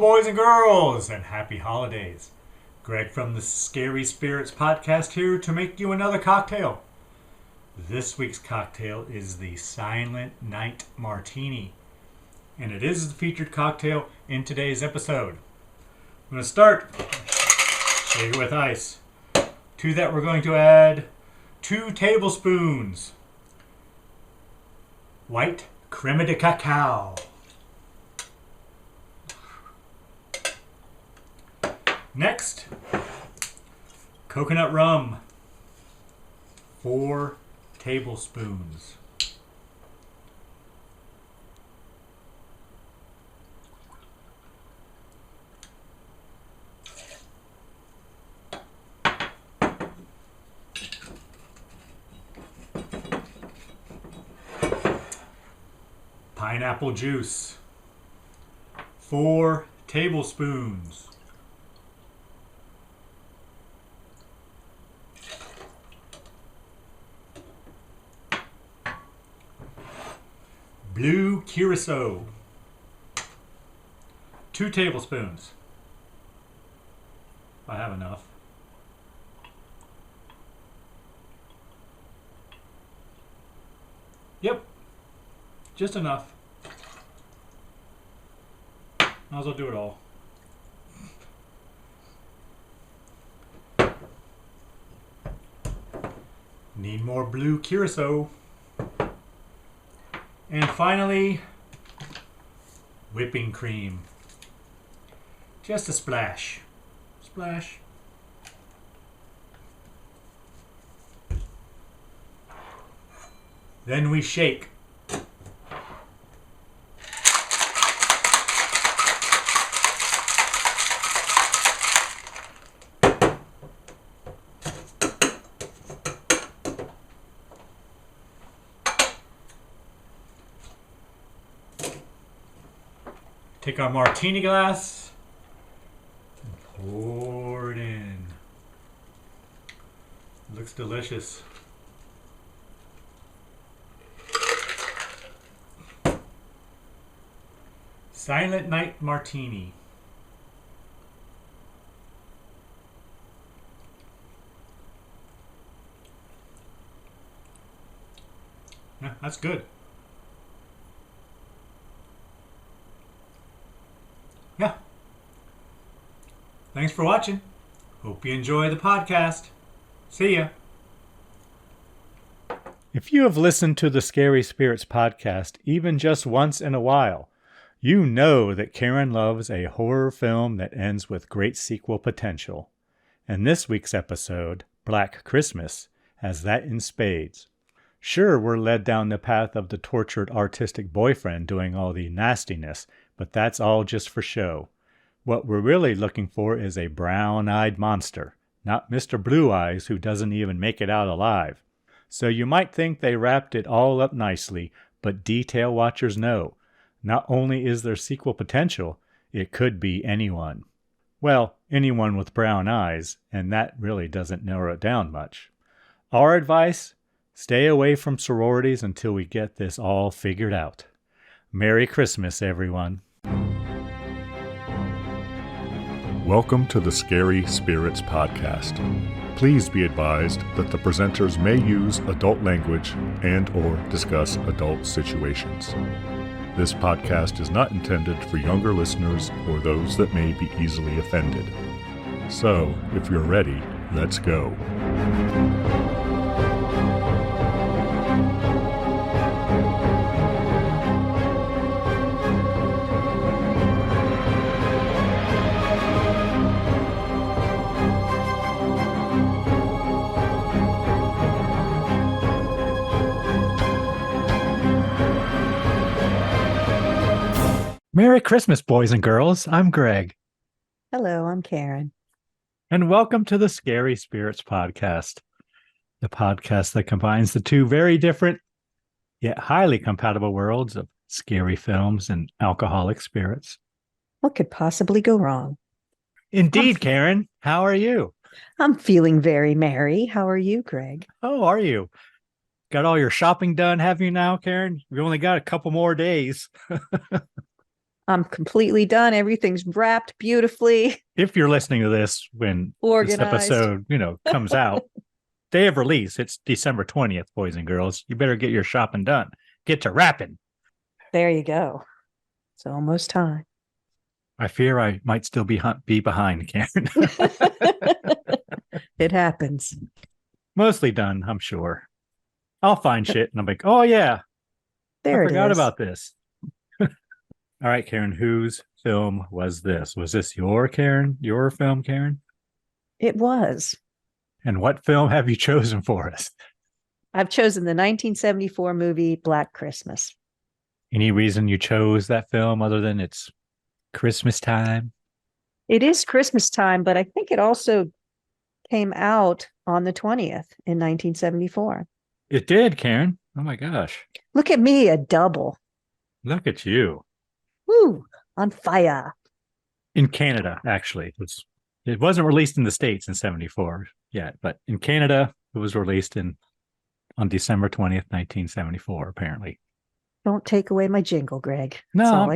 boys and girls, and happy holidays. Greg from the Scary Spirits podcast here to make you another cocktail. This week's cocktail is the Silent Night Martini, and it is the featured cocktail in today's episode. I'm going to start, shake it with ice. To that we're going to add 2 tablespoons white creme de cacao. Next, coconut rum, 4 tablespoons. Pineapple juice, 4 tablespoons. Blue curacao, 2 tablespoons. I have enough. Yep, just enough. Might as well do it all. Need more blue curacao. And finally, whipping cream. Just a splash. Splash. Then we shake. Take our martini glass and pour it in. Looks delicious. Silent Night Martini. Yeah, that's good. Yeah. Thanks for watching. Hope you enjoy the podcast. See ya. If you have listened to the Scary Spirits podcast even just once in a while, you know that Karen loves a horror film that ends with great sequel potential. And this week's episode, Black Christmas, has that in spades. Sure, we're led down the path of the tortured artistic boyfriend doing all the nastiness, but that's all just for show. What we're really looking for is a brown-eyed monster, not Mr. Blue Eyes who doesn't even make it out alive. So you might think they wrapped it all up nicely, but detail watchers know. Not only is there sequel potential, it could be anyone. Well, anyone with brown eyes, and that really doesn't narrow it down much. Our advice? Stay away from sororities until we get this all figured out. Merry Christmas, everyone. Welcome to the Scary Spirits podcast. Please be advised that the presenters may use adult language and or discuss adult situations. This podcast is not intended for younger listeners or those that may be easily offended. So, if you're ready, let's go. Merry Christmas, boys and girls. I'm Greg. Hello, I'm Karen. And welcome to the Scary Spirits podcast, the podcast that combines the two very different yet highly compatible worlds of scary films and alcoholic spirits. What could possibly go wrong? Indeed, Karen. How are you? I'm feeling very merry. How are you, Greg? Oh, are you? Got all your shopping done, have you now, Karen? We only got a couple more days. I'm completely done. Everything's wrapped beautifully, If you're listening to this when organized. this episode, comes out, day of release, it's December 20th, boys and girls. You better get your shopping done. Get to wrapping. There you go. It's almost time. I fear I might still be behind, Karen. It happens. Mostly done, I'm sure. I'll find shit and I'm like, oh yeah, There I it forgot is. about this. All right, Karen, whose film was this? Was this your film, Karen? It was. And what film have you chosen for us? I've chosen the 1974 movie Black Christmas. Any reason you chose that film other than it's Christmas time? It is Christmas time, but I think it also came out on the 20th in 1974. It did, Karen. Oh my gosh. Look at me, a double. Look at you. Woo, on fire. In Canada, actually. It wasn't released in the States in 74 yet, but in Canada, it was released on December 20th, 1974, apparently. Don't take away my jingle, Greg. No,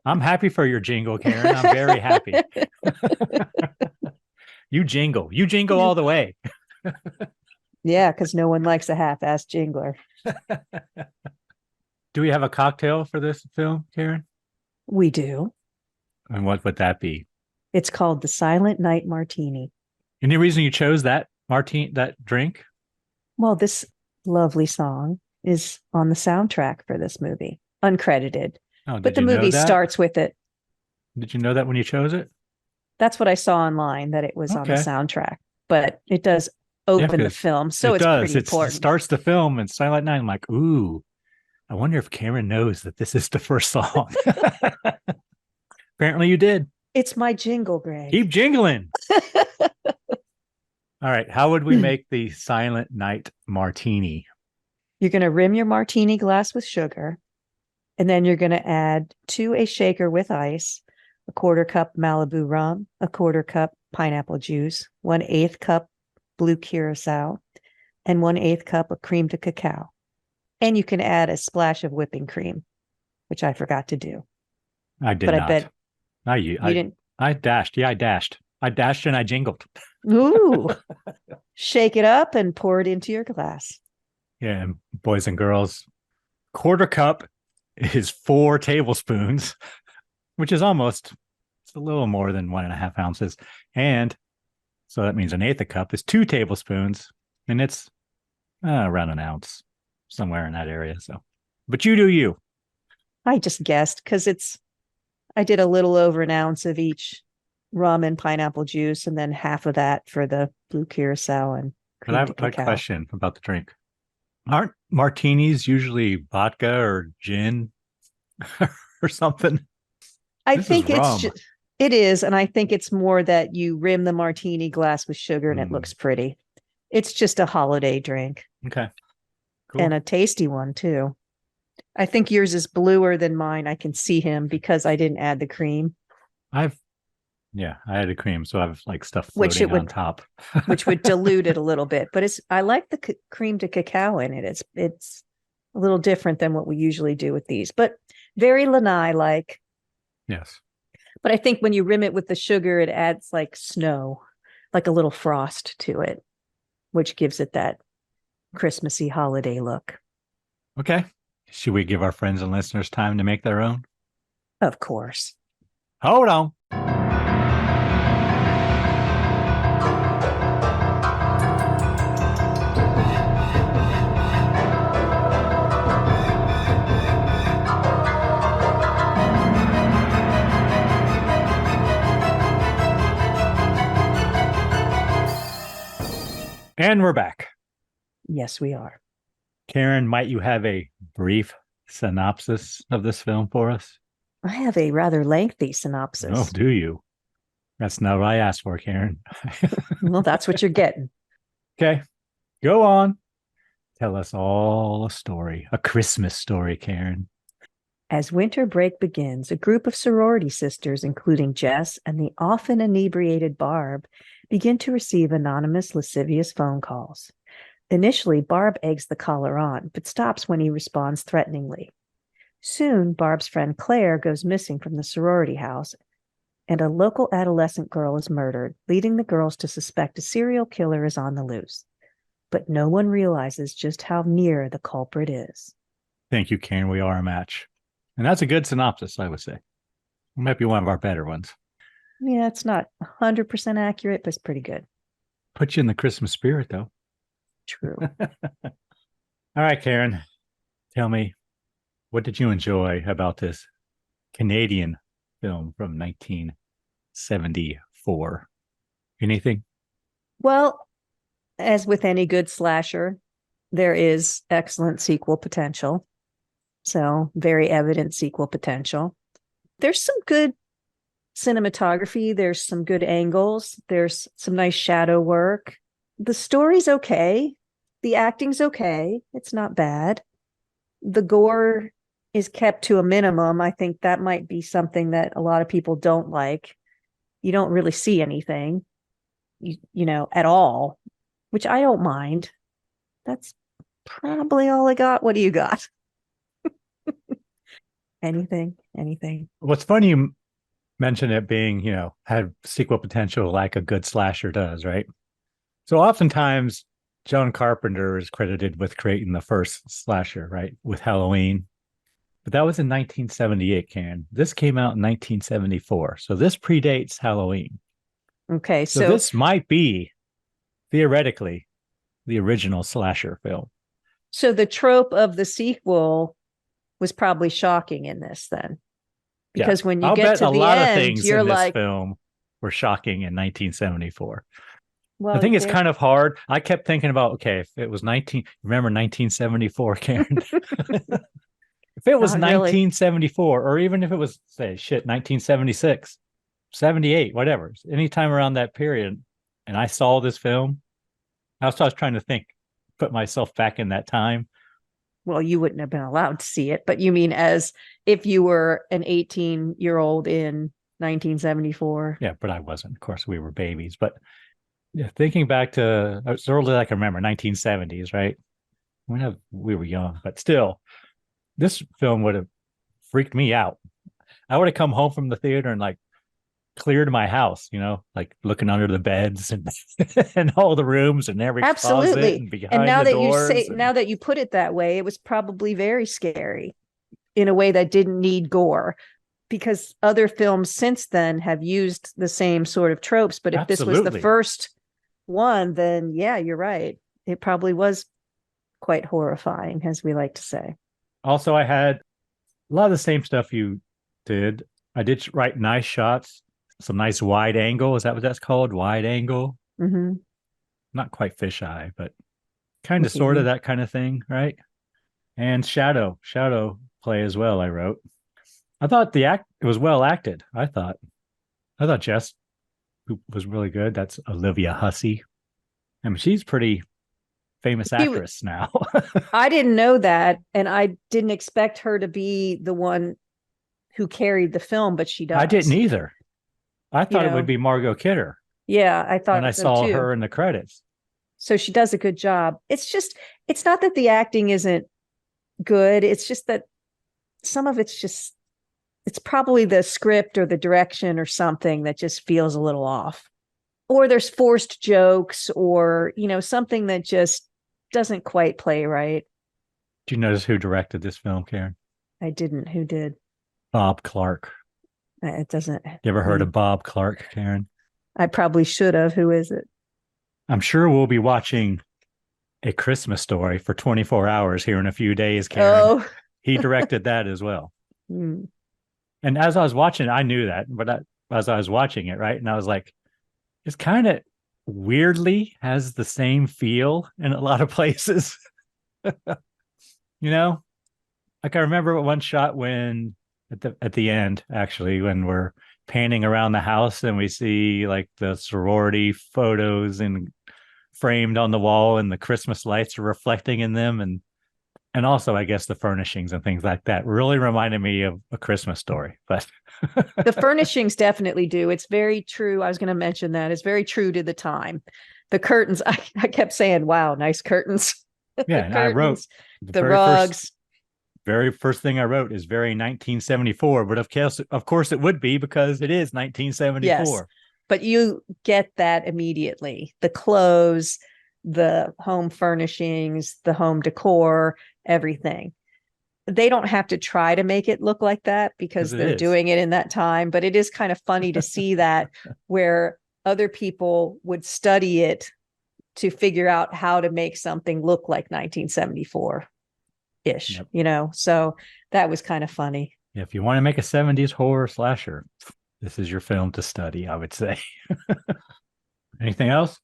I'm happy for your jingle, Karen. I'm very happy. You jingle all the way. Yeah, because no one likes a half-assed jingler. Do we have a cocktail for this film, Karen? We do. And what would that be? It's called the Silent Night Martini. Any reason you chose that drink? Well, this lovely song is on the soundtrack for this movie, uncredited. Oh, but the movie starts with it. Did you know that when you chose it? That's what I saw online, that it was on the soundtrack. But it does open the film, so it's pretty important. It starts the film in Silent Night. I'm like, ooh, I wonder if Karen knows that this is the first song. Apparently you did. It's my jingle, Greg. Keep jingling. All right. How would we make the Silent Night Martini? You're going to rim your martini glass with sugar, and then you're going to add to a shaker with ice, 1/4 cup Malibu rum, 1/4 cup pineapple juice, 1/8 cup blue curacao, and 1/8 cup of creme de cacao. And you can add a splash of whipping cream, which I forgot to do. I did not. I bet you didn't. I dashed. Yeah, I dashed. I dashed and I jingled. Ooh. Shake it up and pour it into your glass. Yeah, and boys and girls, 1/4 cup is 4 tablespoons, which is it's a little more than 1.5 ounces. And so that means 1/8 cup is 2 tablespoons, and it's around an ounce, somewhere in that area. So, but you do you. I just guessed because I did a little over an ounce of each rum and pineapple juice, and then half of that for the blue curacao and But I have a question about the drink. Aren't martinis usually vodka or gin or something? I think it is. And I think it's more that you rim the martini glass with sugar and it looks pretty. It's just a holiday drink. Okay. Cool. And a tasty one too. I think yours is bluer than mine. I can see him because I didn't add the cream. I had a cream, so I have like stuff floating on top, which would dilute it a little bit. But I like the cream de cacao in it. It's a little different than what we usually do with these, but very Lanai like. Yes. But I think when you rim it with the sugar, it adds like snow, like a little frost to it, which gives it that Christmassy holiday look. Okay. Should we give our friends and listeners time to make their own? Of course. Hold on. And we're back. Yes, we are. Karen, might you have a brief synopsis of this film for us? I have a rather lengthy synopsis. Oh, do you? That's not what I asked for, Karen. Well, that's what you're getting. Okay, go on. Tell us all a story, a Christmas story, Karen. As winter break begins, a group of sorority sisters, including Jess and the often inebriated Barb, begin to receive anonymous lascivious phone calls. Initially, Barb eggs the caller on, but stops when he responds threateningly. Soon, Barb's friend Claire goes missing from the sorority house, and a local adolescent girl is murdered, leading the girls to suspect a serial killer is on the loose. But no one realizes just how near the culprit is. Thank you, Karen. We are a match. And that's a good synopsis, I would say. It might be one of our better ones. Yeah, it's not 100% accurate, but it's pretty good. Put you in the Christmas spirit, though. True. All right, Karen. Tell me, what did you enjoy about this Canadian film from 1974? Anything? Well, as with any good slasher, there is excellent sequel potential. So, very evident sequel potential. There's some good cinematography. There's some good angles. There's some nice shadow work. The story's okay. The acting's okay. It's not bad. The gore is kept to a minimum. I think that might be something that a lot of people don't like. You don't really see anything, at all, which I don't mind. That's probably all I got. What do you got? Anything? What's funny, you mentioned it being, had sequel potential like a good slasher does, right? So oftentimes, John Carpenter is credited with creating the first slasher, right? With Halloween. But that was in 1978, Karen. This came out in 1974. So this predates Halloween. Okay. So this might be, theoretically, the original slasher film. So the trope of the sequel was probably shocking in this then. Because when you get to the end, you're like, film were shocking in 1974. Well, I think it's kind of hard. I kept thinking about, okay, if it was 1974, Karen. If it was 1974, or even if it was, 1976, 78, whatever, anytime around that period, and I saw this film, I was trying to put myself back in that time. Well, you wouldn't have been allowed to see it, but you mean as if you were an 18-year-old in 1974? Yeah, but I wasn't. Of course, we were babies. But thinking back to as early as I can remember, 1970s, right? We were young, but still, this film would have freaked me out. I would have come home from the theater and cleared my house, looking under the beds and and all the rooms and every absolutely closet and behind and now the that doors. Now that you put it that way, it was probably very scary in a way that didn't need gore, because other films since then have used the same sort of tropes. But if this was the first one, then yeah, you're right. It probably was quite horrifying, as we like to say. Also, I had a lot of the same stuff you did. I did write nice shots, some nice wide angle. Is that what that's called? Wide angle? Mm-hmm. Not quite fisheye, but kind of sort of that kind of thing, right? And shadow play as well, I wrote. I thought it was well acted. I thought Jess was really good. That's Olivia Hussey. I mean, she's pretty famous actress now. I didn't know that, and I didn't expect her to be the one who carried the film, but she does. I didn't either. I thought it would be Margot Kidder. Yeah, I thought when I saw her in the credits. So she does a good job. It's not that the acting isn't good. It's just that some of it's probably the script or the direction or something that just feels a little off. Or there's forced jokes or, something that just doesn't quite play right. Do you notice who directed this film, Karen? I didn't. Who did? Bob Clark. It doesn't. You ever heard of Bob Clark, Karen? I probably should have. Who is it? I'm sure we'll be watching A Christmas Story for 24 hours here in a few days, Karen. Oh. He directed that as well. Mm. And as I was watching it, I knew that, but as I was watching it, right, and I was like, it's kind of weirdly has the same feel in a lot of places. I remember one shot when at the end, actually, when we're panning around the house and we see the sorority photos and framed on the wall and the Christmas lights are reflecting in them, and also I guess the furnishings and things like that really reminded me of A Christmas Story. But the furnishings definitely do. It's very true. I was going to mention that. It's very true to the time. The curtains, I kept saying, wow, nice curtains. Yeah, and I wrote the rugs. very first thing I wrote is very 1974, but of course it would be because it is Yes. 1974. But you get that immediately. The clothes, the home furnishings, the home decor, everything. They don't have to try to make it look like that because they're doing it in that time. But it is kind of funny to see that where other people would study it to figure out how to make something look like 1974-ish, Yep. you know? So that was kind of funny. If you want to make a 70s horror slasher, this is your film to study, I would say. Anything else?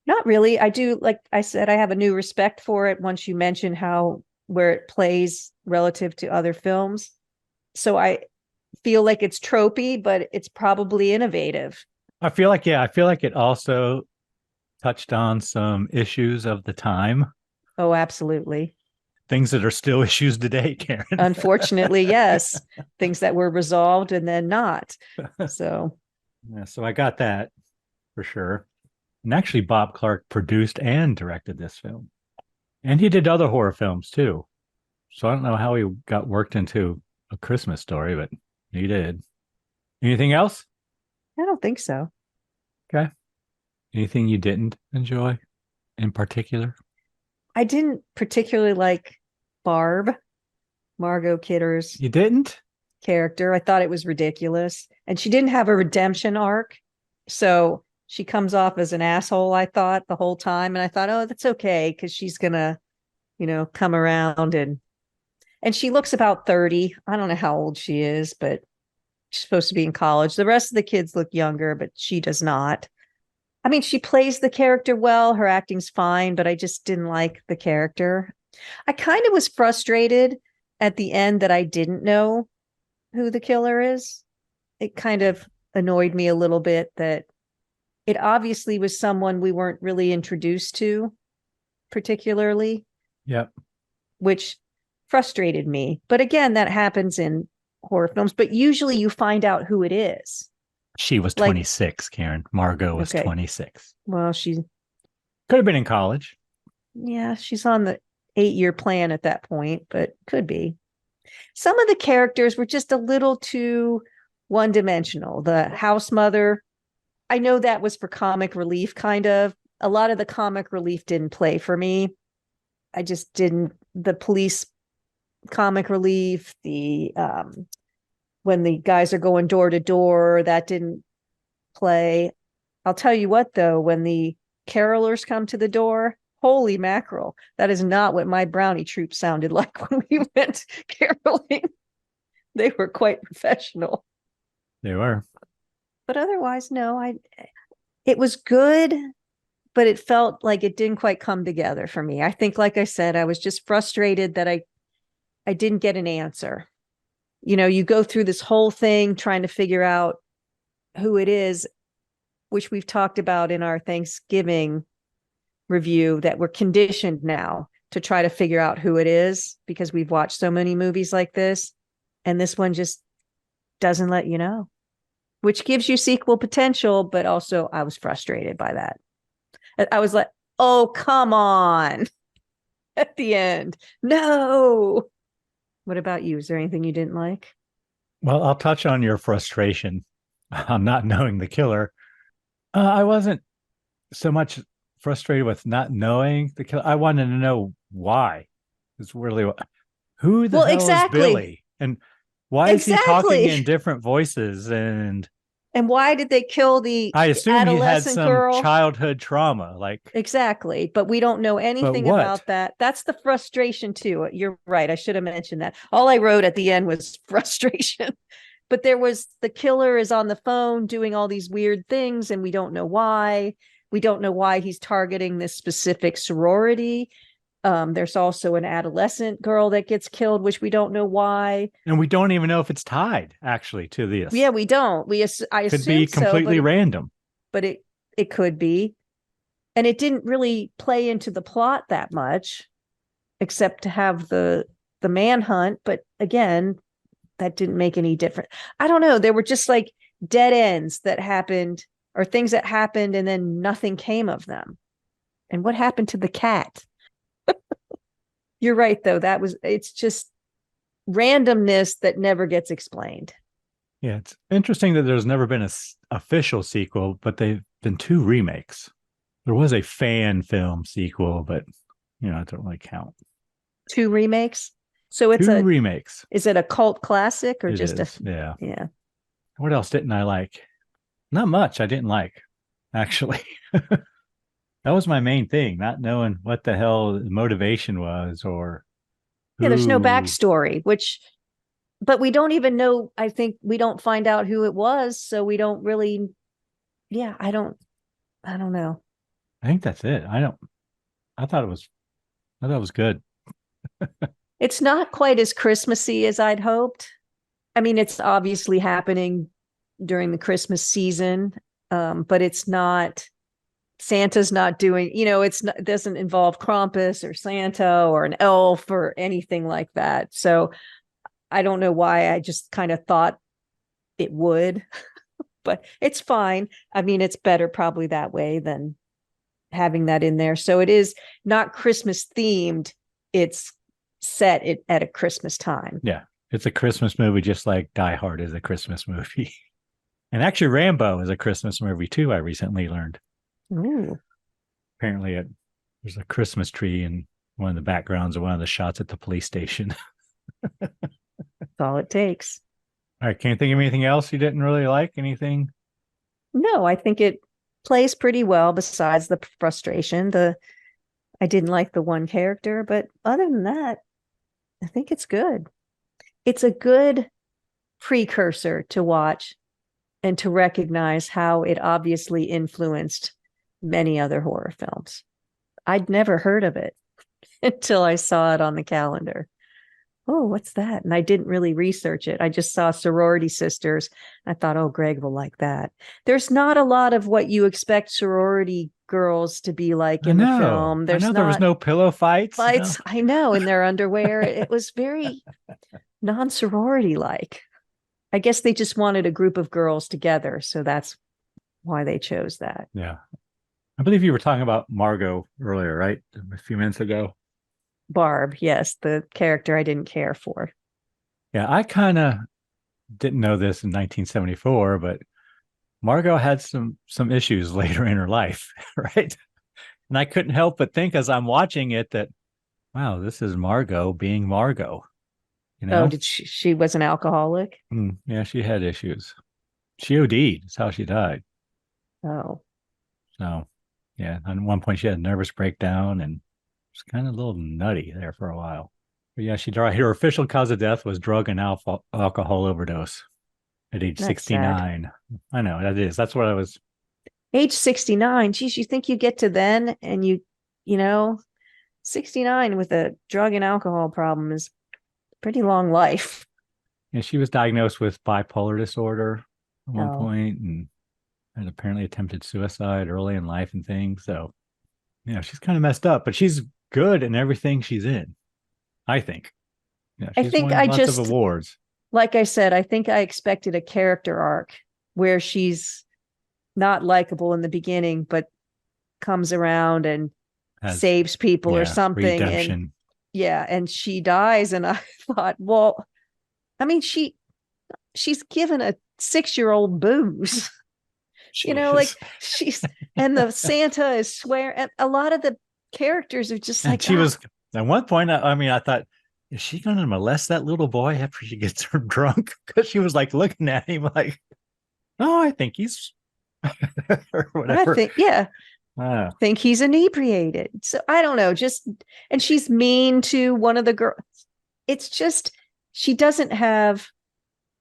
Not really. I do, like I said, I have a new respect for it once you mention where it plays relative to other films. So I feel like it's tropey, but it's probably innovative. I feel like it also touched on some issues of the time. Oh, absolutely. Things that are still issues today, Karen. Unfortunately, yes. Things that were resolved and then not. So, yeah, so I got that for sure. And actually, Bob Clark produced and directed this film. And he did other horror films too. So I don't know how he got worked into A Christmas Story, but he did. Anything else? I don't think so. Okay. Anything you didn't enjoy in particular? I didn't particularly like Barb, Margot Kidder's You didn't? character. I thought it was ridiculous. And she didn't have a redemption arc. So she comes off as an asshole, I thought, the whole time. And I thought, oh, that's okay, because she's gonna, come around and she looks about 30. I don't know how old she is, but she's supposed to be in college. The rest of the kids look younger, but she does not. I mean, she plays the character well. Her acting's fine, but I just didn't like the character. I kind of was frustrated at the end that I didn't know who the killer is. It kind of annoyed me a little bit that it obviously was someone we weren't really introduced to particularly. Yep. Which frustrated me. But again, that happens in horror films, but usually you find out who it is. She was 26, Karen. Margot was 26. Well, she could have been in college. Yeah, she's on the 8-year plan at that point, but could be. Some of the characters were just a little too one-dimensional. The house mother, I know that was for comic relief, kind of. A lot of the comic relief didn't play for me. I just didn't. The police comic relief, the when the guys are going door to door, that didn't play. I'll tell you what, though, when the carolers come to the door, holy mackerel, that is not what my brownie troop sounded like when we went caroling. They were quite professional. They were. But otherwise, no, it was good, but it felt like it didn't quite come together for me. I think, like I said, I was just frustrated that I didn't get an answer. You go through this whole thing trying to figure out who it is, which we've talked about in our Thanksgiving review, that we're conditioned now to try to figure out who it is because we've watched so many movies like this. And this one just doesn't let you know, which gives you sequel potential. But also I was frustrated by that. I was like, oh, come on. At the end. No. What about you? Is there anything you didn't like? Well, I'll touch on your frustration on not knowing the killer. I wasn't so much frustrated with not knowing the killer. I wanted to know why. It's really who the hell is Billy, and why is he talking in different voices, and why did they kill the I assume he had some girl? Childhood trauma, like exactly, but we don't know anything about that. That's the frustration too. You're right. I should have mentioned that. All I wrote at the end was frustration. But there was the killer is on the phone doing all these weird things, and we don't know why. We don't know why he's targeting this specific sorority. There's also an adolescent girl that gets killed, which we don't know why. And we don't even know if it's tied actually to this. Yeah, we don't. I could be completely random. But it could be. And it didn't really play into the plot that much, except to have the manhunt. But again, that didn't make any difference. I don't know. There were just like dead ends that happened, or things that happened and then nothing came of them. And what happened to the cat? You're right, though. It's just randomness that never gets explained. Yeah, it's interesting that there's never been an official sequel, but they've been 2 remakes. There was a fan film sequel, but it don't really count. 2 remakes. So it's 2 remakes. Is it a cult classic or It just is, yeah. Yeah. What else didn't I like? Not much I didn't like, actually. That was my main thing, not knowing what the hell the motivation was or Yeah, there's no backstory, but we don't even know. I think we don't find out who it was, so we don't really. Yeah, I don't know. I think that's it. I thought it was good. It's not quite as Christmassy as I'd hoped. I mean, it's obviously happening during the Christmas season, but it's not. Santa's not doing, it doesn't involve Krampus or Santa or an elf or anything like that. So I don't know why. I just kind of thought it would, but it's fine. I mean, it's better probably that way than having that in there. So it is not Christmas themed. It's set at a Christmas time. Yeah. It's a Christmas movie, just like Die Hard is a Christmas movie. And actually Rambo is a Christmas movie too, I recently learned. Ooh. Apparently there's a Christmas tree in one of the backgrounds of one of the shots at the police station. That's all it takes. All right. Can't think of anything else you didn't really like? Anything? No, I think it plays pretty well besides the frustration. I didn't like the one character, but other than that, I think it's good. It's a good precursor to watch and to recognize how it obviously influenced many other horror films. I'd never heard of it until I saw it on the calendar. Oh, what's that? And I didn't really research it. I just saw sorority sisters. I thought, oh, Greg will like that. There's not a lot of what you expect sorority girls to be like in the film. There was no pillow fights. No. I know, in their underwear. It was very non-sorority like. I guess they just wanted a group of girls together. So that's why they chose that. Yeah. I believe you were talking about Margot earlier, right? A few minutes ago. Barb, yes, the character I didn't care for. Yeah, I kind of didn't know this in 1974, but Margot had some issues later in her life, right? And I couldn't help but think as I'm watching it that, wow, this is Margot being Margot. Oh, did she was an alcoholic? Yeah, she had issues. She OD'd. That's how she died. Oh. So, yeah, at one point she had a nervous breakdown and was kind of a little nutty there for a while. But yeah, she died. Her official cause of death was drug and alcohol overdose at age 69. Sad. I know, that is. That's what I was. Age 69. Geez, you think you get to then and you 69 with a drug and alcohol problem is pretty long life. Yeah, she was diagnosed with bipolar disorder at one point and had apparently attempted suicide early in life and things. So, yeah, she's kind of messed up, but she's good in everything she's in, I think. Yeah, she's won lots of awards. Like I said, I think I expected a character arc where she's not likable in the beginning, but comes around and saves people or something. Redemption. And she dies. And I thought, well, I mean, she's given a 6-year-old booze. She's and the Santa is swearing. And a lot of the characters are just like, she was at one point. I thought, is she going to molest that little boy after she gets her drunk? Because she was like looking at him like, oh, I think he's or whatever. I think he's inebriated. So I don't know. And she's mean to one of the girls. It's just, she doesn't have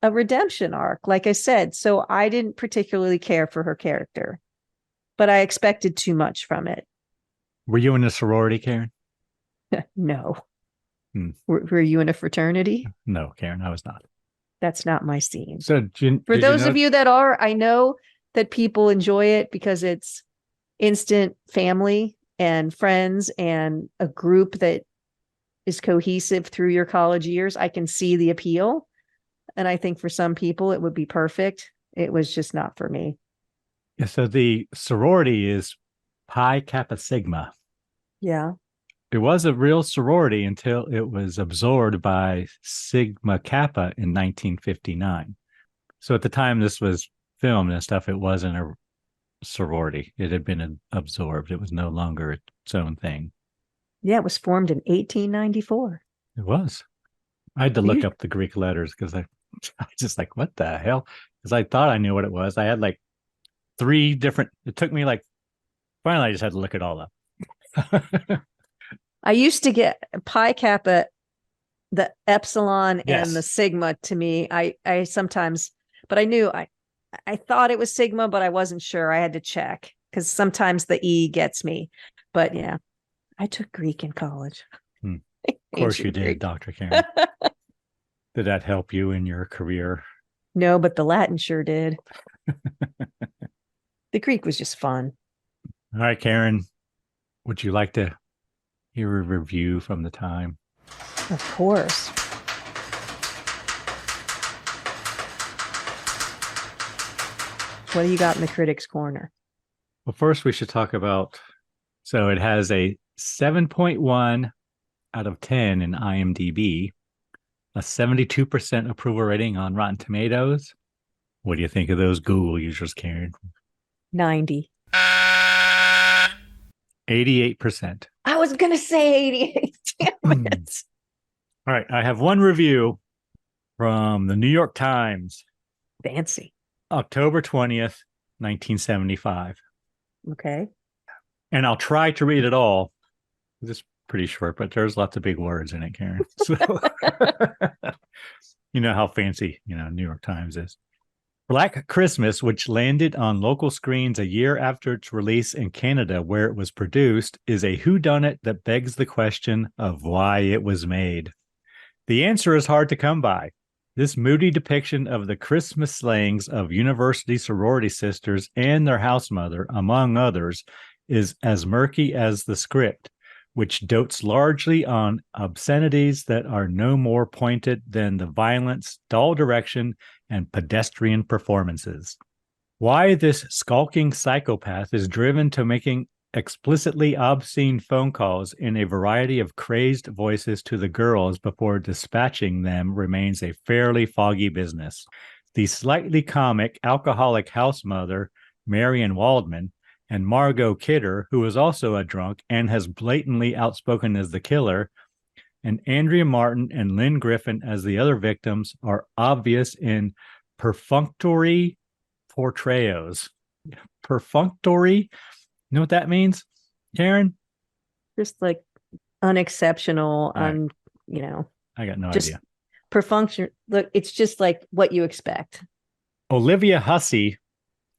a redemption arc, like I said. So I didn't particularly care for her character, but I expected too much from it. Were you in a sorority, Karen? No. Were you in a fraternity? No, Karen, I was not. That's not my scene. So for those of you that are, I know that people enjoy it because it's instant family and friends and a group that is cohesive through your college years. I can see the appeal. And I think for some people it would be perfect. It was just not for me. Yeah, so the sorority is Pi Kappa Sigma. Yeah. it was a real sorority until it was absorbed by Sigma Kappa in 1959. So at the time this was filmed and stuff, it wasn't a sorority. It had been absorbed. It was no longer its own thing. Yeah, it was formed in 1894. It was. I had to look up the Greek letters because I was just like, what the hell? Because I thought I knew what it was. I had like 3 different, it took me like, finally I just had to look it all up. I used to get Pi Kappa, the Epsilon, Yes. and the Sigma to me. I sometimes, but I knew I thought it was Sigma, but I wasn't sure. I had to check because sometimes the E gets me. But yeah, I took Greek in college. Of course you did, Greek. Dr. Karen. Did that help you in your career? No, but the Latin sure did. The Greek was just fun. All right, Karen, would you like to hear a review from the time? Of course. What do you got in the critics' corner? Well, first we should talk about, so it has a 7.1 out of 10 in IMDb, a 72% approval rating on Rotten Tomatoes. What do you think of those Google users, Karen? 90. 88%. I was going to say 88. Damn it. All right, I have one review from the New York Times, Fancy. October 20th, 1975. Okay. And I'll try to read it all. It's pretty short, but there's lots of big words in it, Karen. So you know how fancy, New York Times is. Black Christmas, which landed on local screens a year after its release in Canada, where it was produced, is a whodunit that begs the question of why it was made. The answer is hard to come by. This moody depiction of the Christmas slayings of university sorority sisters and their house mother, among others, is as murky as the script, which dotes largely on obscenities that are no more pointed than the violence, dull direction, and pedestrian performances. Why this skulking psychopath is driven to making explicitly obscene phone calls in a variety of crazed voices to the girls before dispatching them remains a fairly foggy business. The slightly comic alcoholic house mother, Marion Waldman, and Margot Kidder, who is also a drunk and has blatantly outspoken as the killer, and Andrea Martin and Lynn Griffin as the other victims are obvious in perfunctory portrayals. Perfunctory? You know what that means, Karen? Just like unexceptional, Right. I got no just idea. perfunction. Look, it's just like what you expect. Olivia Hussey,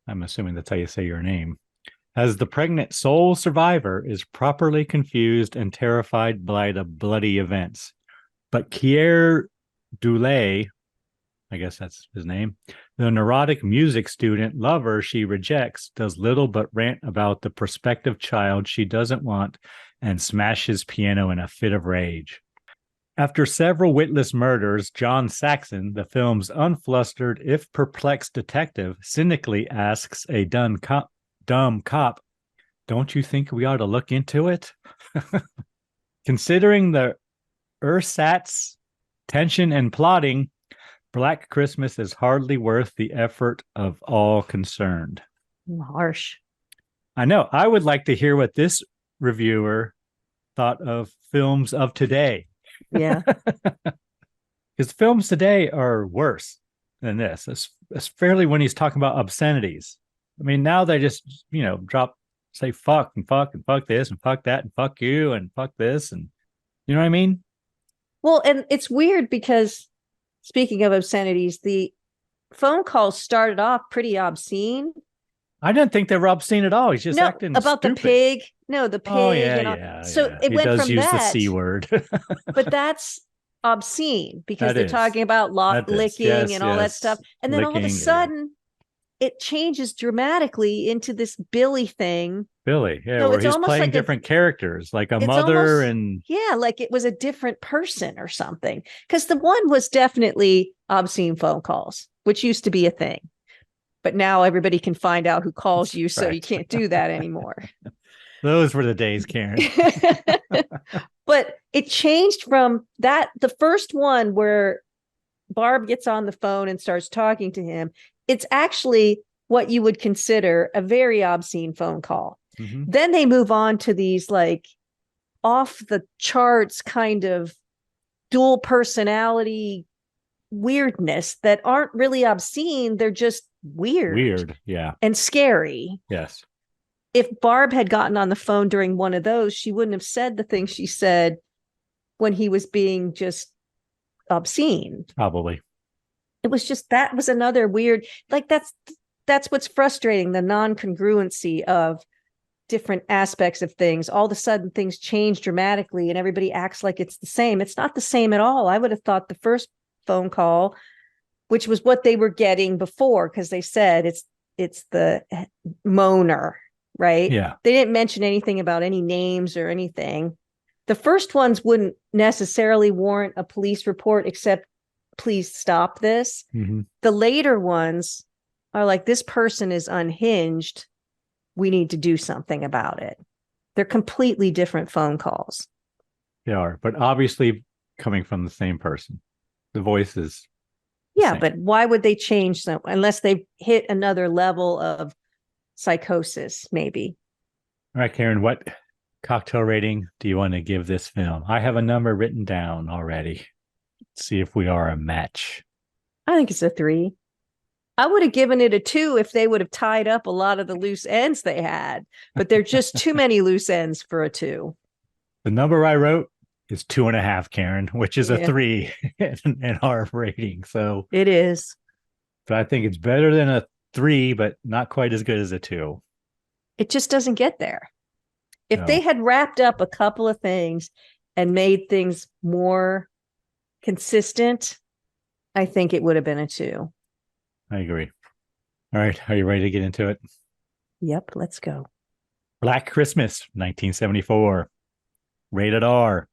I'm assuming that's how you say your name, as the pregnant sole survivor, is properly confused and terrified by the bloody events. But Kier Dulé, I guess that's his name, the neurotic music student lover she rejects, does little but rant about the prospective child she doesn't want and smash his piano in a fit of rage. After several witless murders, John Saxon, the film's unflustered, if perplexed detective, cynically asks a dumb cop, "Don't you think we ought to look into it?" Considering the ersatz tension and plotting, Black Christmas is hardly worth the effort of all concerned. Harsh. I know. I would like to hear what this reviewer thought of films of today. Yeah. Because films today are worse than this, especially when he's talking about obscenities. I mean, now they just, say fuck and fuck and fuck this and fuck that and fuck you and fuck this. And you know what I mean? Well, and it's weird because speaking of obscenities, the phone calls started off pretty obscene. I didn't think they were obscene at all. He's just acting about stupid. the pig. No, the pig. Oh, yeah. So yeah. it he went does from use that. the C word. But that's obscene because That they're is. talking about licking Yes, and all that yes. stuff. And then all of a Licking, sudden, it changes dramatically into this Billy thing. Billy, yeah, So where it's he's almost playing like different characters, like a it's mother almost- and Yeah, like it was a different person or something. Because the one was definitely obscene phone calls, which used to be a thing. But now everybody can find out who calls you, so you Right. can't do that anymore. Those were the days, Karen. But it changed from that. The first one where Barb gets on the phone and starts talking to him, it's actually what you would consider a very obscene phone call. Mhm. Then they move on to these like off the charts kind of dual personality weirdness that aren't really obscene. They're just weird. Yeah. And scary. Yes. If Barb had gotten on the phone during one of those, she wouldn't have said the things she said when he was being just obscene. Probably. It was just, that was another weird, like that's what's frustrating, the non-congruency of different aspects of things. All of a sudden things change dramatically and everybody acts like it's the same. It's not the same at all. I would have thought the first phone call, which was what they were getting before, because they said it's the moaner, right? Yeah. They didn't mention anything about any names or anything. The first ones wouldn't necessarily warrant a police report, except please stop this. Mhm. The later ones are like, this person is unhinged. We need to do something about it. They're completely different phone calls. They are, but obviously coming from the same person. The voice is Yeah, same. but why would they change them unless they hit another level of psychosis, maybe? All right, Karen, what cocktail rating do you want to give this film? I have a number written down already. Let's see if we are a match. I think it's a 3. I would have given it a 2 if they would have tied up a lot of the loose ends they had, but they're just too many loose ends for a 2. The number I wrote is 2.5, Karen, which is a Yeah. 3 in our rating. So It is. but I think it's better than a 3, but not quite as good as a 2. It just doesn't get there. If No. they had wrapped up a couple of things and made things more consistent, I think it would have been a 2. I agree. All right. Are you ready to get into it? Yep, let's go. Black Christmas, 1974. Rated R.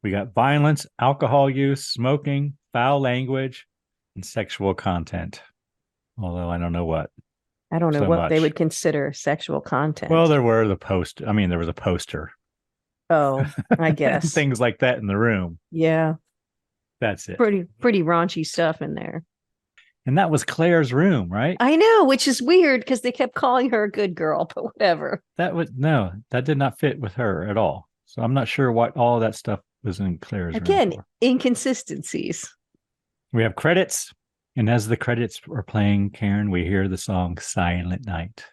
We got violence, alcohol use, smoking, foul language, and sexual content. Although I don't know what. I don't know So what they much. would consider sexual content. Well, there was a poster. Oh, I And guess. things like that in the room. Yeah, That's it. pretty raunchy stuff in there. And that was Claire's room, right? I know, which is weird because they kept calling her a good girl, but whatever. That did not fit with her at all. So I'm not sure what all that stuff was in Claire's room Again, for. inconsistencies. We have credits. And as the credits are playing, Karen, we hear the song Silent Night,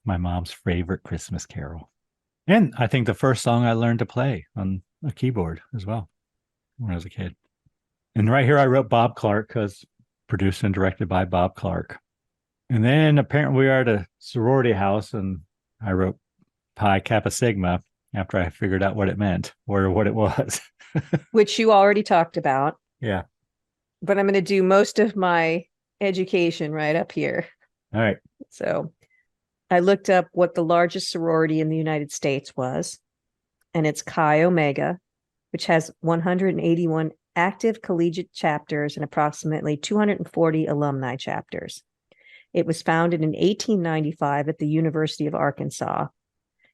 my mom's favorite Christmas carol. And I think the first song I learned to play on a keyboard as well when I was a kid. And right here I wrote Bob Clark because produced and directed by Bob Clark. And then apparently we are at a sorority house and I wrote Pi Kappa Sigma after I figured out what it meant or what it was. Which you already talked about. Yeah. But I'm going to do most of my education right up here. All right. So I looked up what the largest sorority in the United States was, and it's Chi Omega, which has 181 active collegiate chapters and approximately 240 alumni chapters. It was founded in 1895 at the University of Arkansas,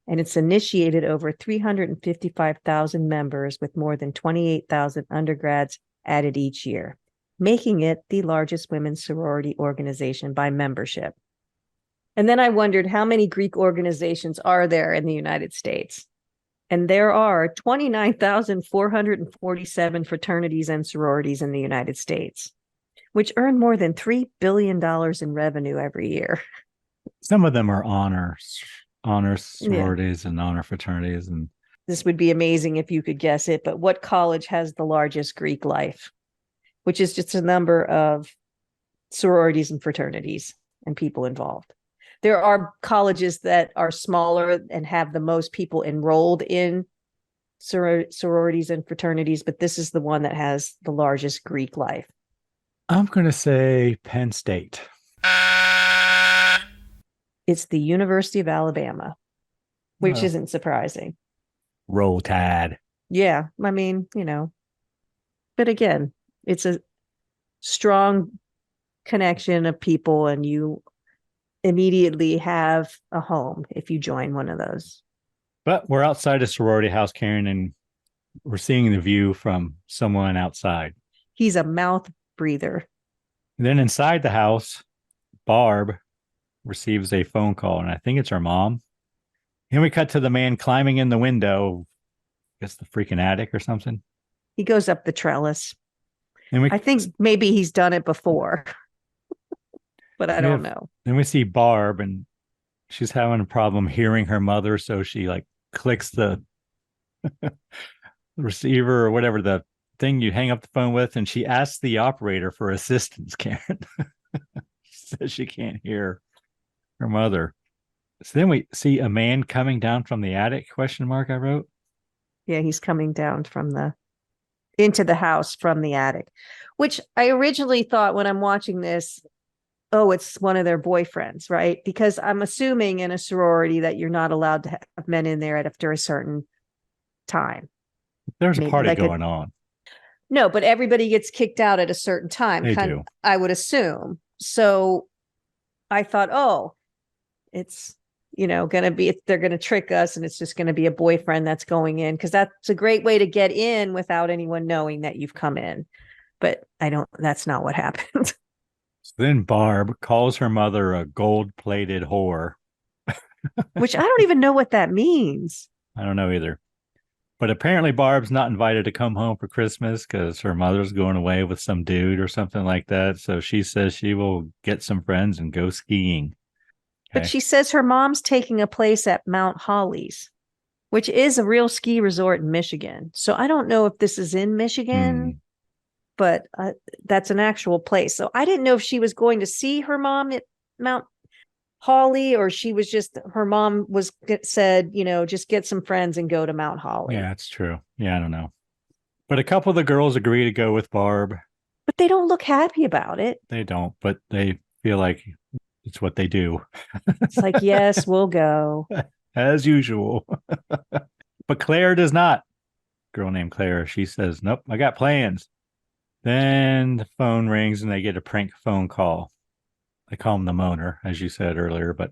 and it's initiated over 355,000 members with more than 28,000 undergrads added each year, making it the largest women's sorority organization by membership. And then I wondered, how many Greek organizations are there in the United States? And there are 29,447 fraternities and sororities in the United States, which earn more than $3 billion in revenue every year. Some of them are honor sororities and honor fraternities. And this would be amazing if you could guess it, but what college has the largest Greek life, which is just a number of sororities and fraternities and people involved? There are colleges that are smaller and have the most people enrolled in sororities and fraternities, but this is the one that has the largest Greek life. I'm going to say Penn State. It's the University of Alabama, which isn't surprising. Roll Tide. Yeah, I mean, but again, it's a strong connection of people and you immediately have a home if you join one of those. But we're outside a sorority house, Karen, and we're seeing the view from someone outside. He's a mouth breather. And then inside the house, Barb receives a phone call, and I think it's her mom. And we cut to the man climbing in the window, I guess the freaking attic or something. He goes up the trellis. And I think maybe he's done it before, but I don't know. Then we see Barb, and she's having a problem hearing her mother, so she like clicks the receiver or whatever, the thing you hang up the phone with, and she asks the operator for assistance, Karen. She says she can't hear her mother. So then we see a man coming down from the attic, ? I wrote. Yeah, he's coming down into the house from the attic, which I originally thought when I'm watching this, oh, it's one of their boyfriends, right? Because I'm assuming in a sorority that you're not allowed to have men in there after a certain time. There's a party going on. No, but everybody gets kicked out at a certain time. They do. I would assume. So I thought, oh, it's, going to be, they're going to trick us and it's just going to be a boyfriend that's going in, because that's a great way to get in without anyone knowing that you've come in. But that's not what happened. So then Barb calls her mother a gold-plated whore. Which I don't even know what that means. I don't know either. But apparently Barb's not invited to come home for Christmas because her mother's going away with some dude or something like that. So she says she will get some friends and go skiing. Okay. But she says her mom's taking a place at Mount Holly's, which is a real ski resort in Michigan. So I don't know if this is in Michigan, but that's an actual place. So I didn't know if she was going to see her mom at Mount Holly, or she was just, her mom said, just get some friends and go to Mount Holly. Yeah, that's true. Yeah, I don't know. But a couple of the girls agree to go with Barb. But they don't look happy about it. They don't, but they feel like it's what they do. It's like, yes, we'll go. As usual. But Claire does not. Girl named Claire, she says, nope, I got plans. Then the phone rings and they get a prank phone call. They call him the moaner, as you said earlier, but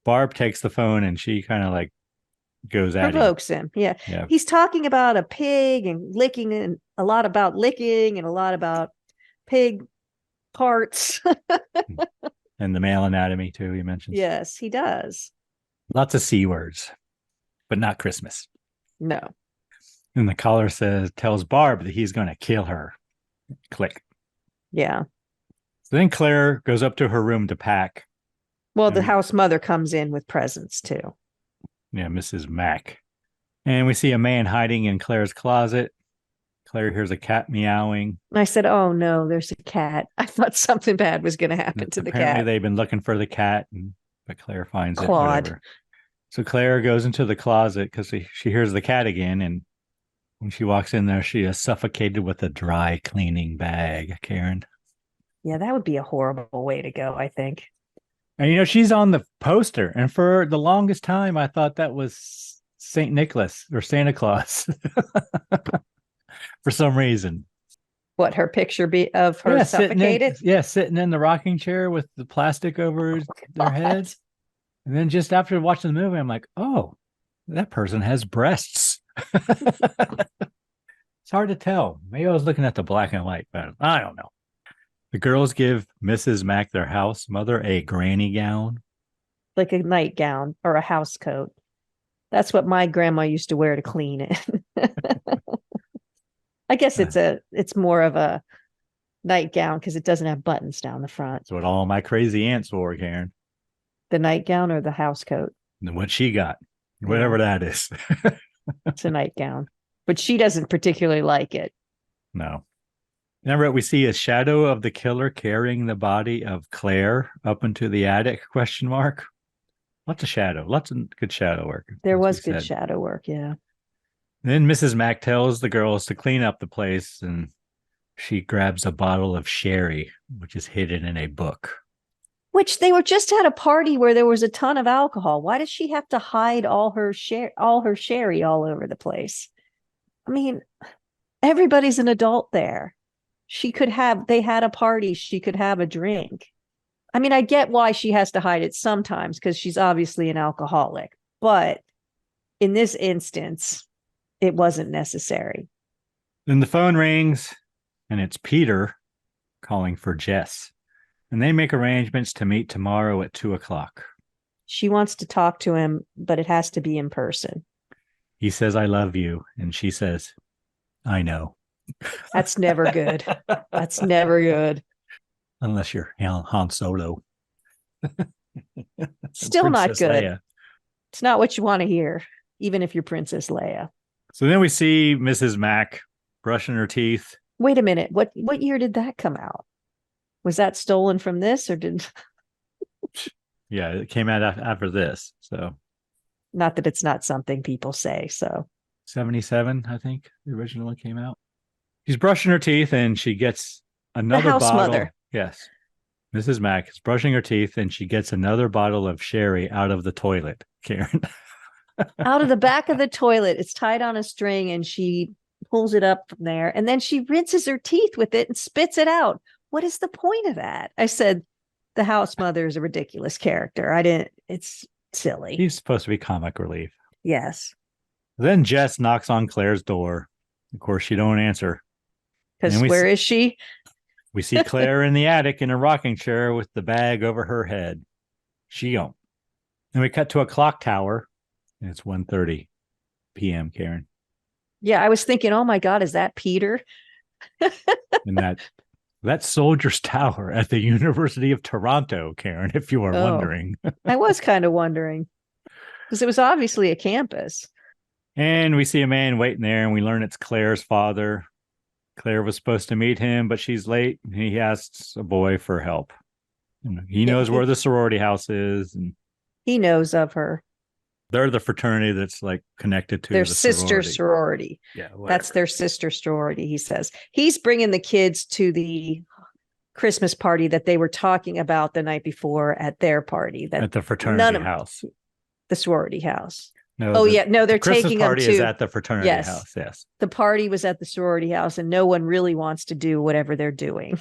Barb takes the phone and she kind of like goes at provokes him. Yeah. He's talking about a pig and licking, and a lot about licking and a lot about pig parts. And the male anatomy too, he mentions. Yes, he does. Lots of C words, but not Christmas. No. And the caller tells Barb that he's going to kill her. Click. Yeah. So then Claire goes up to her room to pack. Well, the house mother comes in with presents too. Yeah, Mrs. Mack. And we see a man hiding in Claire's closet. Claire hears a cat meowing. I said, oh no, there's a cat. I thought something bad was going to happen to the cat. Apparently they've been looking for the cat, but Claire finds Claude. it. So Claire goes into the closet because she hears the cat again. And when she walks in there, she is suffocated with a dry cleaning bag, Karen. Yeah, that would be a horrible way to go, I think. And, she's on the poster. And for the longest time, I thought that was St. Nicholas or Santa Claus. For some reason. What, her picture of her suffocated? Sitting in the rocking chair with the plastic over their head. And then just after watching the movie, I'm like, oh, that person has breasts. It's hard to tell. Maybe I was looking at the black and white, but I don't know. The girls give Mrs. Mack, their house mother, a granny gown. Like a nightgown or a house coat. That's what my grandma used to wear to clean it. I guess it's more of a nightgown because it doesn't have buttons down the front. That's what all my crazy aunts wore, Karen. The nightgown or the house coat? And what she got, whatever that is. It's a nightgown, but she doesn't particularly like it. No. Remember, we see a shadow of the killer carrying the body of Claire up into the attic, ? Lots of shadow, lots of good shadow work. There was good shadow work, yeah. Then Mrs. Mack tells the girls to clean up the place, and she grabs a bottle of sherry, which is hidden in a book. Which they were just at a party where there was a ton of alcohol. Why does she have to hide all her sherry all over the place? I mean, everybody's an adult there. They had a party, she could have a drink. I mean, I get why she has to hide it sometimes because she's obviously an alcoholic, but in this instance, it wasn't necessary. Then the phone rings, and it's Peter calling for Jess. And they make arrangements to meet tomorrow at 2:00. She wants to talk to him, but it has to be in person. He says, I love you. And she says, I know. That's never good. That's never good. Unless you're Han Solo. Still not Princess good. Leia. It's not what you want to hear, even if you're Princess Leia. So then we see Mrs. Mack brushing her teeth. Wait a minute. What year did that come out? Was that stolen from this, or did... Yeah, it came out after this. So Not that it's not something people say. So 77, I think the original one came out. She's brushing her teeth and she gets another house bottle. mother. Yes. Mrs. Mack is brushing her teeth and she gets another bottle of sherry out of the toilet, Karen. out of the back of the toilet, it's tied on a string, and she pulls it up from there, and then she rinses her teeth with it and spits it out. What is the point of that? I said, the house mother is a ridiculous character. It's silly. He's supposed to be comic relief. Yes. Then Jess knocks on Claire's door. Of course, she don't answer. Because where is she? We see Claire in the attic in a rocking chair with the bag over her head. She don't. And we cut to a clock tower, and it's 1:30 p.m., Karen. Yeah, I was thinking, oh my God, is that Peter? And that soldier's tower at the University of Toronto, Karen, if you are wondering. I was kind of wondering, because it was obviously a campus. And we see a man waiting there, and we learn it's Claire's father. Claire was supposed to meet him, but she's late. And he asks a boy for help. He knows where the sorority house is. And he knows of her. They're the fraternity that's like connected to their the sister sorority. Yeah, whatever. That's their sister sorority, he says. He's bringing the kids to the Christmas party that they were talking about the night before at their party. At the fraternity house. The sorority house. No, they're Christmas taking party them to... is at the fraternity house, yes. The party was at the sorority house, and no one really wants to do whatever they're doing.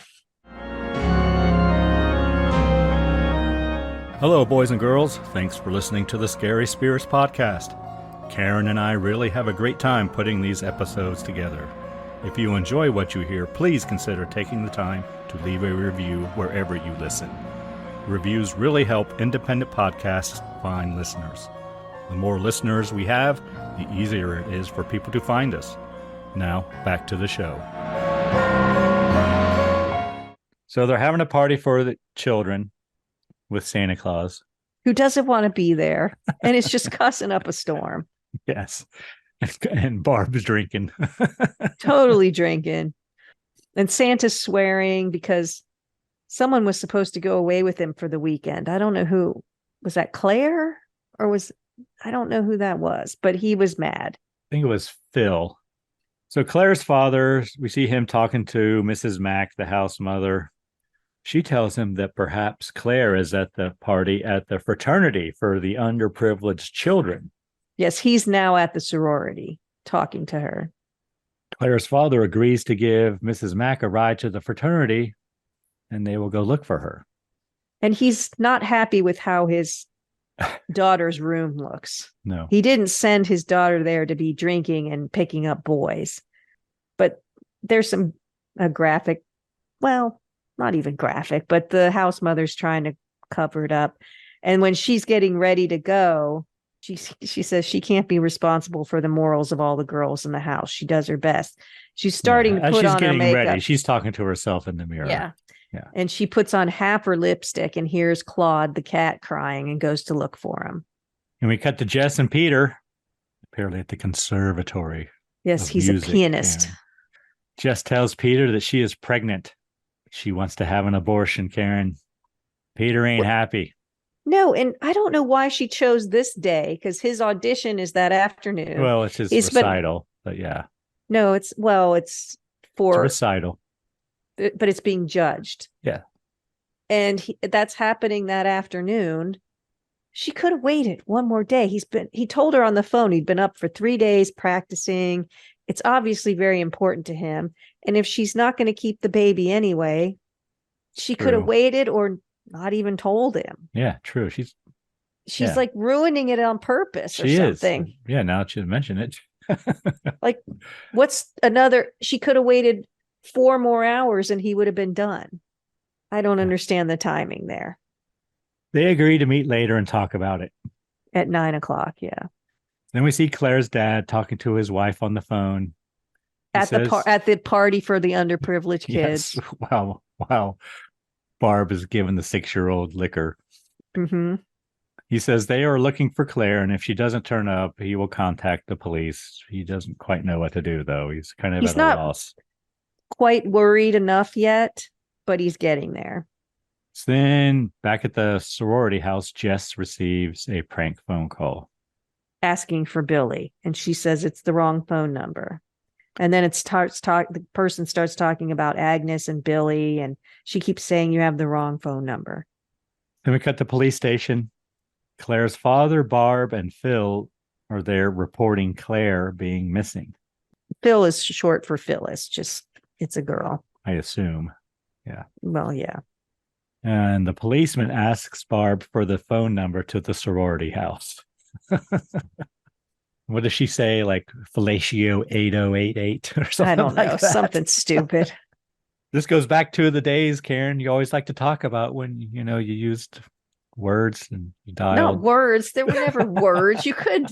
Hello, boys and girls. Thanks for listening to the Scary Spirits podcast. Karen and I really have a great time putting these episodes together. If you enjoy what you hear, please consider taking the time to leave a review wherever you listen. Reviews really help independent podcasts find listeners. The more listeners we have, the easier it is for people to find us. Now, back to the show. So they're having a party for the children with Santa Claus. Who doesn't want to be there, and it's just cussing up a storm. Yes. And Barb's drinking. Totally drinking. And Santa's swearing because someone was supposed to go away with him for the weekend. I don't know who. Was that Claire? Or I don't know who that was, but he was mad. I think it was Phil. So Claire's father, we see him talking to Mrs. Mack, the house mother. She tells him that perhaps Claire is at the party at the fraternity for the underprivileged children. Yes, he's now at the sorority talking to her. Claire's father agrees to give Mrs. Mack a ride to the fraternity, and they will go look for her. And he's not happy with how his daughter's room looks. No. He didn't send his daughter there to be drinking and picking up boys. But there's some graphic, well, not even graphic, but the house mother's trying to cover it up. And when she's getting ready to go, she says she can't be responsible for the morals of all the girls in the house. She does her best. She's starting to put on her makeup. Ready, she's talking to herself in the mirror. Yeah. And she puts on half her lipstick and hears Claude, the cat, crying and goes to look for him. And we cut to Jess and Peter, apparently at the conservatory. Yes, he's a pianist. Karen. Jess tells Peter that she is pregnant. She wants to have an abortion, Karen. Peter ain't happy. No, and I don't know why she chose this day, because his audition is that afternoon. Well, it's his recital, but yeah. No, it's for... It's a recital. But it's being judged. Yeah. And that's happening that afternoon. She could have waited one more day. He told her on the phone he'd been up for 3 days practicing. It's obviously very important to him. And if she's not going to keep the baby anyway, she could have waited or not even told him. Yeah, true. she's like ruining it on purpose or something. Yeah, now that you mention it. Like, she could have waited 4 more hours and he would have been done. I don't understand the timing there. They agree to meet later and talk about it. At 9:00, yeah. Then we see Claire's dad talking to his wife on the phone. At the party for the underprivileged kids. Yes. Wow. Barb is giving the 6-year-old liquor. Mm-hmm. He says they are looking for Claire, and if she doesn't turn up, he will contact the police. He doesn't quite know what to do, though. He's kind of at a loss. Quite worried enough yet, but he's getting there. So then, back at the sorority house, Jess receives a prank phone call. Asking for Billy, and she says it's the wrong phone number. And then the person starts talking about Agnes and Billy, and she keeps saying you have the wrong phone number. Then we cut to the police station. Claire's father, Barb, and Phil are there reporting Claire being missing. Phil is short for Phyllis. It's a girl. I assume. Yeah. Well, yeah. And the policeman asks Barb for the phone number to the sorority house. What does she say? Like fellatio 8088 or something? I don't know. Like that. Something stupid. This goes back to the days, Karen, you always like to talk about when, you used words and you dialed. Not words. There were never words. You could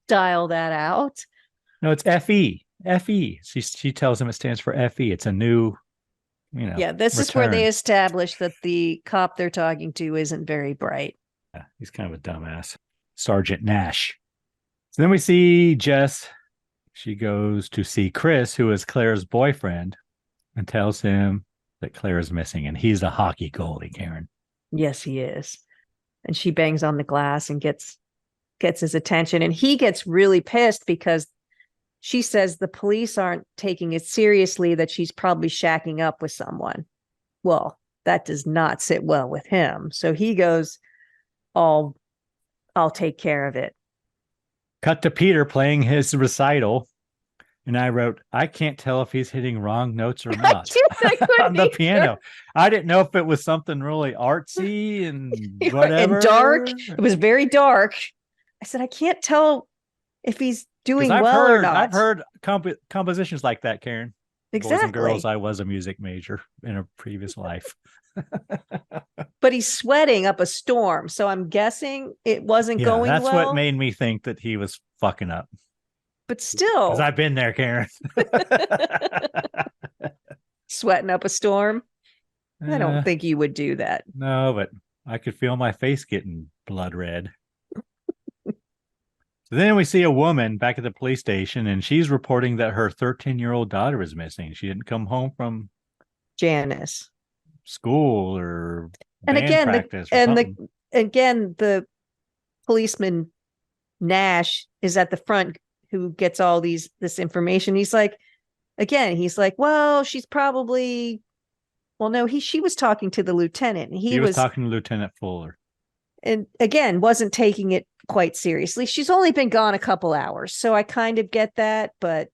dial that out. No, it's FE. FE. She tells him it stands for FE. It's a new, Yeah, this return. Is where they establish that the cop they're talking to isn't very bright. Yeah, he's kind of a dumbass. Sergeant Nash. So then we see Jess. She goes to see Chris, who is Claire's boyfriend, and tells him that Claire is missing, and he's a hockey goalie, Karen. Yes, he is. And she bangs on the glass and gets his attention, and he gets really pissed because she says the police aren't taking it seriously, that she's probably shacking up with someone. Well, that does not sit well with him. So he goes, I'll take care of it. Cut to Peter playing his recital. And I wrote, I can't tell if he's hitting wrong notes or not on the piano. I didn't know if it was something really artsy and whatever. And dark. It was very dark. I said, I can't tell if he's doing well or not. I've heard compositions like that, Karen. Exactly. Boys and girls, I was a music major in a previous life. But he's sweating up a storm. So I'm guessing it wasn't going well. That's what made me think that he was fucking up. But still. Because I've been there, Karen. Sweating up a storm? I don't think you would do that. No, but I could feel my face getting blood red. So then we see a woman back at the police station, and she's reporting that her 13-year-old daughter is missing. She didn't come home from Janice school or practice. The policeman Nash is at the front, who gets all this information. He's like, well, she's probably, she was talking to the lieutenant. He was talking to Lieutenant Fuller. And again, wasn't taking it quite seriously. She's only been gone a couple hours, so I kind of get that, but.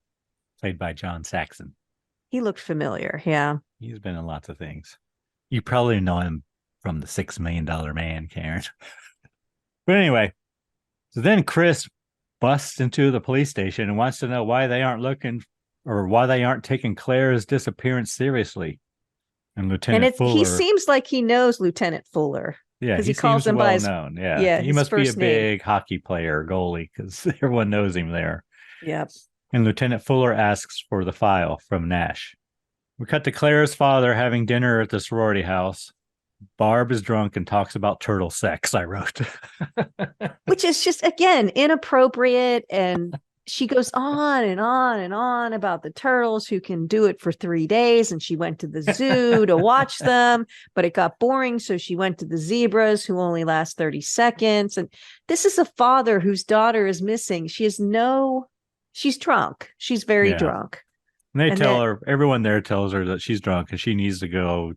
Played by John Saxon. He looked familiar, yeah. He's been in lots of things. You probably know him from the $6 Million Man, Karen. But anyway, so then Chris busts into the police station and wants to know why they aren't looking, or why they aren't taking Claire's disappearance seriously. And Lieutenant Fuller, he seems like he knows Lieutenant Fuller. Yeah, because he calls him by his known. Yeah, he must be a big hockey player, goalie, because everyone knows him there. Yep. And Lieutenant Fuller asks for the file from Nash. We cut to Claire's father having dinner at the sorority house. Barb is drunk and talks about turtle sex, I wrote. Which is just, again, inappropriate. And she goes on and on and on about the turtles who can do it for 3 days. And she went to the zoo to watch them, but it got boring. So she went to the zebras, who only last 30 seconds. And this is a father whose daughter is missing. She's drunk. She's very drunk. And everyone there tells her that she's drunk and she needs to go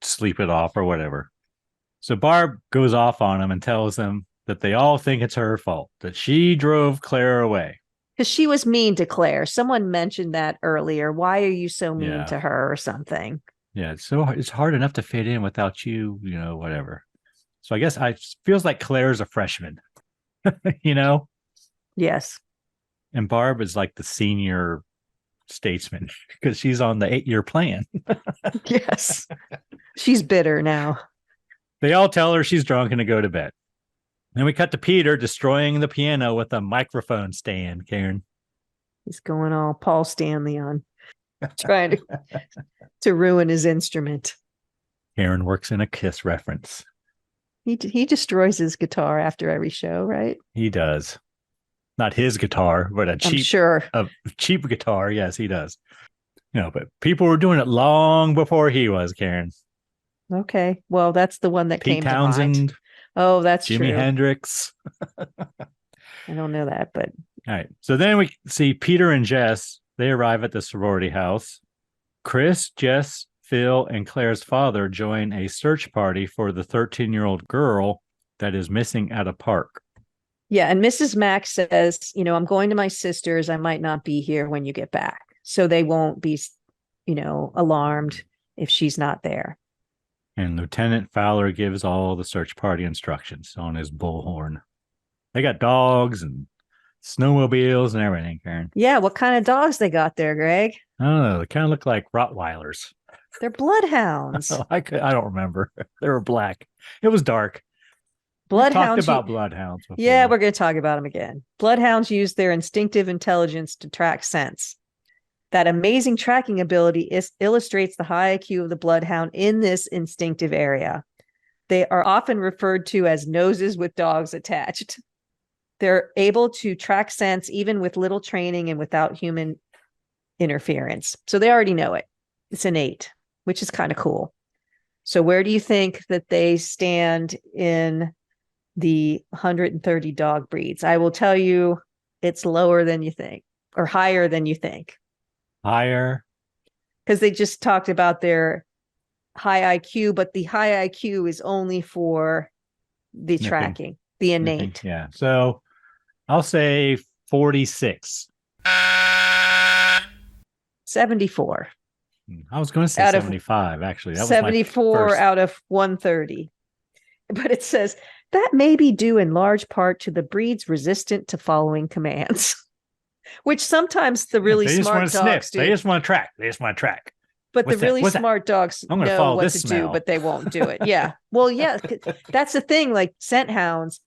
sleep it off or whatever. So Barb goes off on him and tells them that they all think it's her fault, that she drove Claire away. Because she was mean to Claire. Someone mentioned that earlier. Why are you so mean to her or something? Yeah, it's hard enough to fit in without you, whatever. So I guess I feels like Claire's a freshman, you know, Yes. and Barb is like the senior statesman because she's on the 8-year plan. Yes. She's bitter now. They all tell her she's drunk and to go to bed. Then we cut to Peter destroying the piano with a microphone stand, Karen. He's going all Paul Stanley on, trying to ruin his instrument. Karen works in a Kiss reference. He destroys his guitar after every show, right? He does. Not his guitar, but a cheap guitar. Yes, he does. But people were doing it long before he was, Karen. Okay. Well, that's the one that Pete came Townsend, to mind. Oh, that's Jimi true. Hendrix. I don't know that, but all right. So then we see Peter and Jess. They arrive at the sorority house. Chris, Jess, Phil, and Claire's father join a search party for the 13-year-old girl that is missing at a park. Yeah. And Mrs. Mack says, I'm going to my sister's. I might not be here when you get back. So they won't be, alarmed if she's not there. And Lieutenant Fowler gives all the search party instructions on his bullhorn. They got dogs and snowmobiles and everything, Karen. Yeah. What kind of dogs they got there, Greg? I don't know. They kind of look like Rottweilers. They're bloodhounds. I don't remember. They were black. It was dark. Bloodhounds. We talked about bloodhounds before. Yeah, we're going to talk about them again. Bloodhounds use their instinctive intelligence to track scents. That amazing tracking ability illustrates the high IQ of the bloodhound in this instinctive area. They are often referred to as noses with dogs attached. They're able to track scents even with little training and without human interference. So they already know it. It's innate, which is kind of cool. So where do you think that they stand in the 130 dog breeds? I will tell you it's lower than you think, or higher than you think. Higher? Because they just talked about their high IQ, but the high IQ is only for the tracking, the innate. Yeah. So I'll say 46. 74. I was going to say 75, actually. That 74 was out of 130. But it says that may be due in large part to the breeds resistant to following commands, which sometimes the really smart dogs do. They just want to track. But the really smart dogs know what to do, but they won't do it. Yeah. Well, yeah, that's the thing. Like scent hounds,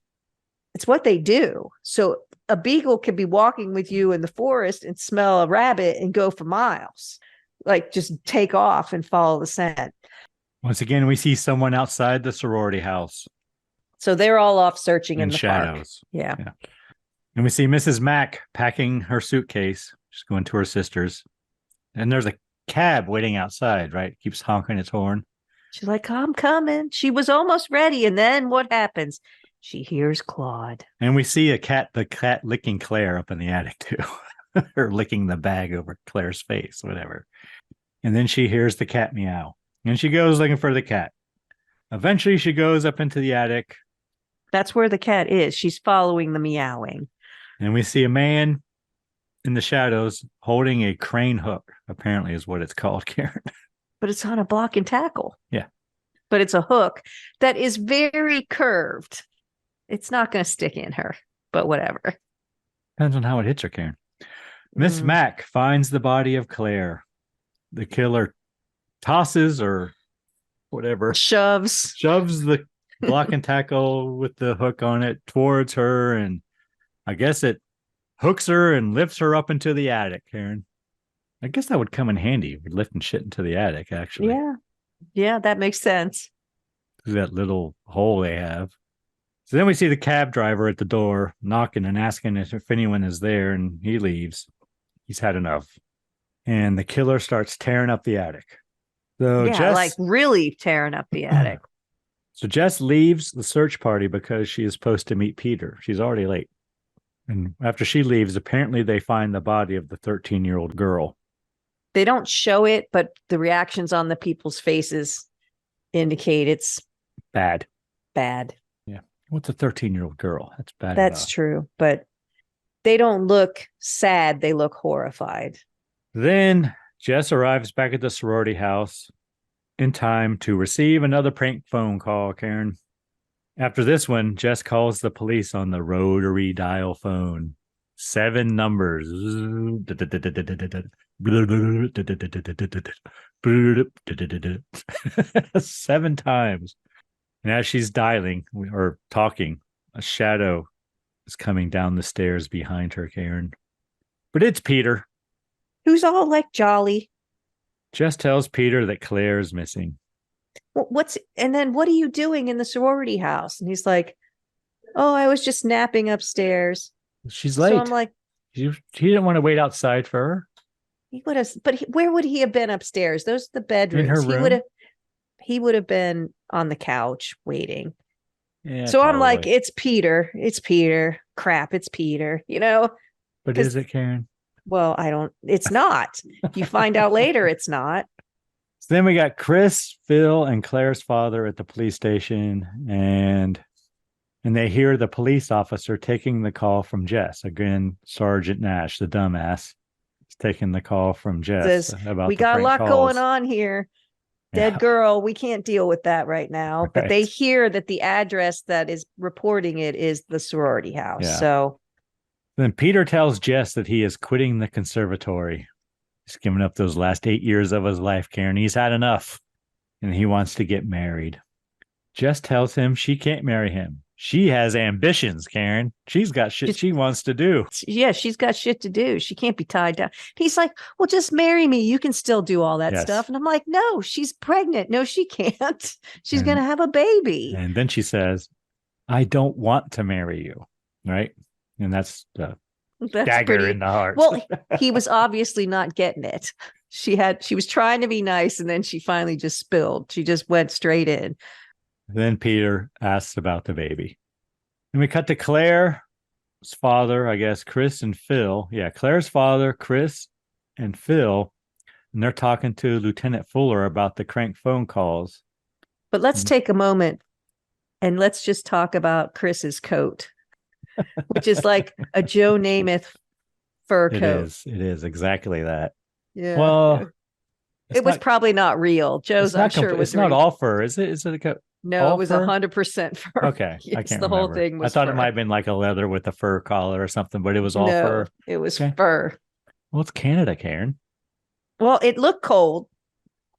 it's what they do. So a beagle could be walking with you in the forest and smell a rabbit and go for miles, like just take off and follow the scent. Once again, we see someone outside the sorority house. So they're all off searching in the shadows. Park. Yeah. And we see Mrs. Mack packing her suitcase. She's going to her sister's. And there's a cab waiting outside, right? Keeps honking its horn. She's like, I'm coming. She was almost ready. And then what happens? She hears Claude. And we see the cat licking Claire up in the attic too. Or licking the bag over Claire's face, whatever. And then she hears the cat meow. And she goes looking for the cat. Eventually, she goes up into the attic. That's where the cat is. She's following the meowing. And we see a man in the shadows holding a crane hook, apparently is what it's called, Karen. But it's on a block and tackle. Yeah. But it's a hook that is very curved. It's not going to stick in her, but whatever. Depends on how it hits her, Karen. Miss Mack finds the body of Claire. The killer tosses or whatever. Shoves the block and tackle with the hook on it towards her. And I guess it hooks her and lifts her up into the attic, Karen. I guess that would come in handy with lifting shit into the attic, actually. Yeah. Yeah, that makes sense. That little hole they have. So then we see the cab driver at the door knocking and asking if anyone is there, and he leaves. He's had enough. And the killer starts tearing up the attic. So Jess, like really tearing up the attic. So Jess leaves the search party because she is supposed to meet Peter. She's already late. And after she leaves, apparently they find the body of the 13-year-old girl. They don't show it, but the reactions on the people's faces indicate it's bad. Bad. Yeah. What's a 13-year-old girl? That's bad. That's true. But they don't look sad. They look horrified. Then Jess arrives back at the sorority house in time to receive another prank phone call, Karen. After this one, Jess calls the police on the rotary dial phone. 7 numbers. 7 times. And as she's dialing or talking, a shadow is coming down the stairs behind her, Karen. But it's Peter. Who's all like jolly. Jess tells Peter that Claire's missing. And then what are you doing in the sorority house? And he's like, oh, I was just napping upstairs. She's late. So I'm like, he didn't want to wait outside for her. He would have, but where would he have been upstairs? Those are the bedrooms. In her room? He would have been on the couch waiting. Yeah, so probably. I'm like, it's Peter. It's Peter. Crap, it's Peter. But is it, Karen? Well, it's not. You find out later it's not. So then we got Chris, Phil, and Claire's father at the police station, and they hear the police officer taking the call from Jess. Again, Sergeant Nash, the dumbass, is taking the call from Jess about we the got a lot calls. going on here. Dead girl, we can't deal with that right now. Right. But they hear that the address that is reporting it is the sorority house. Yeah. So then Peter tells Jess that he is quitting the conservatory. He's given up those last 8 years of his life, Karen. He's had enough, and he wants to get married. Jess tells him she can't marry him. She has ambitions, Karen. She's got shit she wants to do. Yeah, she's got shit to do. She can't be tied down. He's like, well, just marry me. You can still do all that stuff. And I'm like, no, she's pregnant. No, she can't. She's going to have a baby. And then she says, I don't want to marry you. Right? And that's dagger in the heart. Well, he was obviously not getting it. She was trying to be nice, and then she finally just spilled. She just went straight in. Then Peter asks about the baby. And we cut to Claire's father, I guess, Chris and Phil. Yeah, Claire's father, Chris and Phil. And they're talking to Lieutenant Fuller about the crank phone calls. But let's take a moment and let's just talk about Chris's coat, which is like a Joe Namath fur coat. It is exactly that. Yeah. Well, it was probably not real. Joe's not sure it was not all fur, is it? Is it a coat? No, it was 100% fur. Okay. Yes, I can't the remember. whole thing was I thought fur. it might have been like a leather with a fur collar or something, but it was all fur. It was fur. Well, it's Canada, Karen. Well, it looked cold.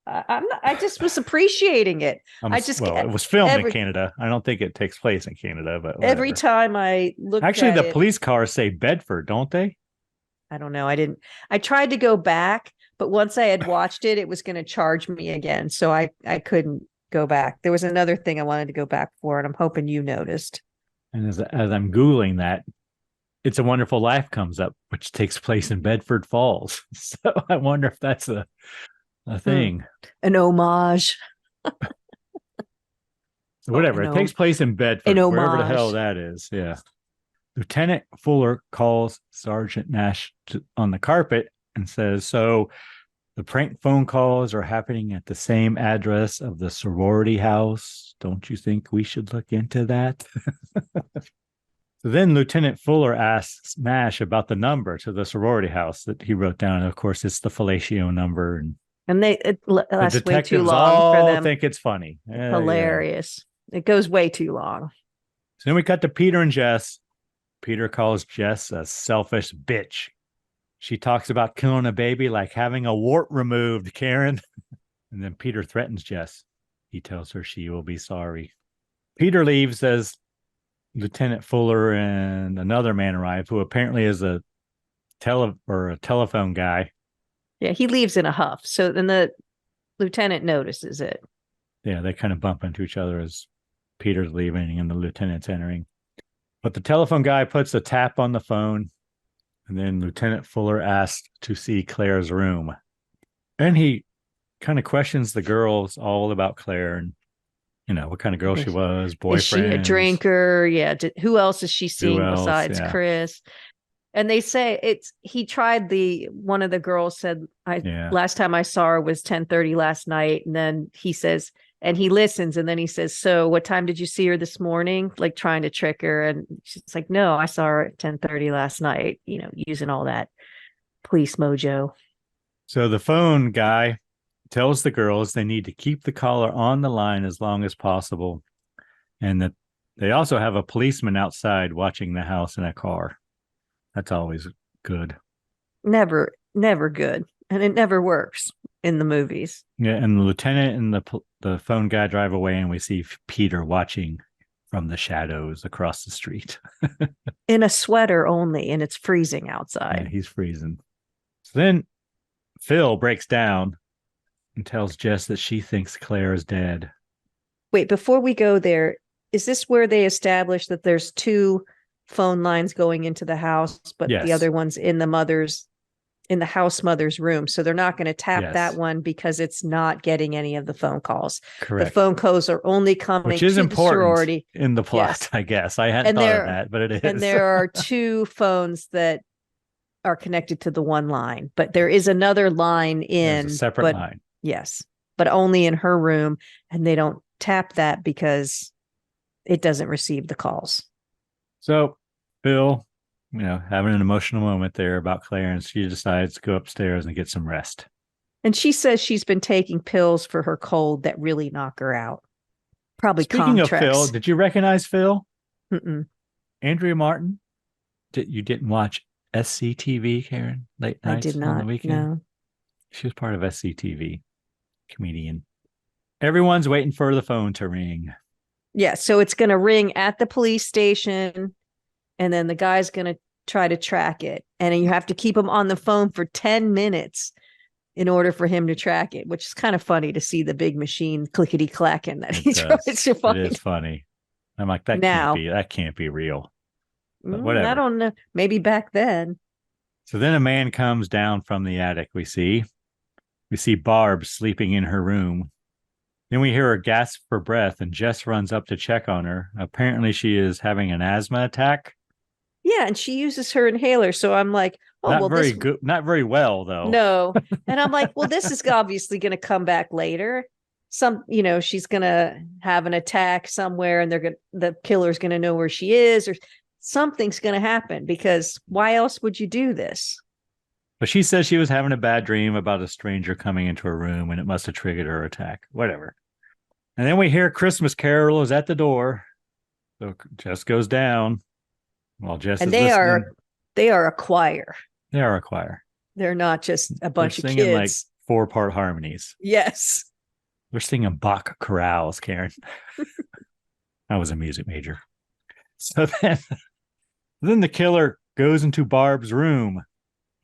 I just was appreciating it. It was filmed in Canada. I don't think it takes place in Canada, but whatever. Every time I looked Actually, at the police cars say Bedford, don't they? I don't know. I tried to go back, but once I had watched it, it was going to charge me again. So I couldn't go back. There was another thing I wanted to go back for, and I'm hoping you noticed. And as I'm Googling that, It's a Wonderful Life comes up, which takes place in Bedford Falls. So I wonder if that's a thing. An homage. Whatever. It takes place in Bedford, wherever the hell that is. Yeah. Lieutenant Fuller calls Sergeant Nash on the carpet and says, so the prank phone calls are happening at the same address of the sorority house. Don't you think we should look into that? So then Lieutenant Fuller asks Nash about the number to the sorority house that he wrote down. And of course, it's the fellatio number. And it lasts way too long all for them. Think it's funny. Hilarious. Yeah. It goes way too long. So then we cut to Peter and Jess. Peter calls Jess a selfish bitch. She talks about killing a baby like having a wart removed, Karen. And then Peter threatens Jess. He tells her she will be sorry. Peter leaves as Lieutenant Fuller and another man arrive, who apparently is a telephone guy. Yeah, he leaves in a huff. So then the lieutenant notices it. Yeah, they kind of bump into each other as Peter's leaving and the lieutenant's entering. But the telephone guy puts a tap on the phone, and then Lieutenant Fuller asks to see Claire's room. And he kind of questions the girls all about Claire and, what kind of girl she was, boyfriend. Is she a drinker? Yeah. Who else is she seeing besides Chris? And they say he tried one of the girls said, last time I saw her was 10:30 last night. And then he says, and he listens, and then he says, so what time did you see her this morning? Like trying to trick her. And she's like, no, I saw her at 10:30 last night, using all that police mojo. So the phone guy tells the girls they need to keep the caller on the line as long as possible, and that They also have a policeman outside watching the house in a car. That's always good. Never good. And it never works in the movies. Yeah, and the lieutenant and the phone guy drive away, and we see Peter watching from the shadows across the street. In a sweater only, and it's freezing outside. Yeah, he's freezing. So then Phil breaks down and tells Jess that she thinks Claire is dead. Wait, before we go there, is this where they establish that there's 2 phone lines going into the house, but Yes. the other one's in the house mother's room? So they're not going to tap Yes. that one because it's not getting any of the phone calls. Correct. The phone calls are only coming Which is to important the sorority. in the plot, Yes. I guess. I hadn't thought of that, but it is. And there are 2 phones that are connected to the one line, but there is another line in There's a separate line. Yes, but only in her room, and they don't tap that because it doesn't receive the calls. So Bill, having an emotional moment there about Claire, and she decides to go upstairs and get some rest. And she says she's been taking pills for her cold that really knock her out. Probably Speaking Comtrex. of Phil, did you recognize Phil? Mm-mm. Andrea Martin? You didn't watch SCTV, Karen? Late nights I did not. on the weekend? No. She was part of SCTV, comedian. Everyone's waiting for the phone to ring. Yeah, so it's going to ring at the police station, and then the guy's going to try to track it. And you have to keep him on the phone for 10 minutes in order for him to track it, which is kind of funny to see the big machine clickety-clacking that he tries to find. It is funny. I'm like, that can't be real. But whatever. I don't know. Maybe back then. So then a man comes down from the attic, we see. We see Barb sleeping in her room. Then we hear her gasp for breath, and Jess runs up to check on her. Apparently she is having an asthma attack. Yeah, and she uses her inhaler. So I'm like, not very well, though. No. And I'm like, well, this is obviously going to come back later. She's going to have an attack somewhere, and the killer's going to know where she is, or something's going to happen, because why else would you do this? But she says she was having a bad dream about a stranger coming into her room, and it must have triggered her attack. Whatever. And then we hear Christmas carols at the door. So Jess goes down while Jess is listening. They are a choir. They are a choir. They're not just a bunch of singing kids. Like 4-part harmonies. Yes. They're singing Bach chorales, Karen. I was a music major. So then the killer goes into Barb's room,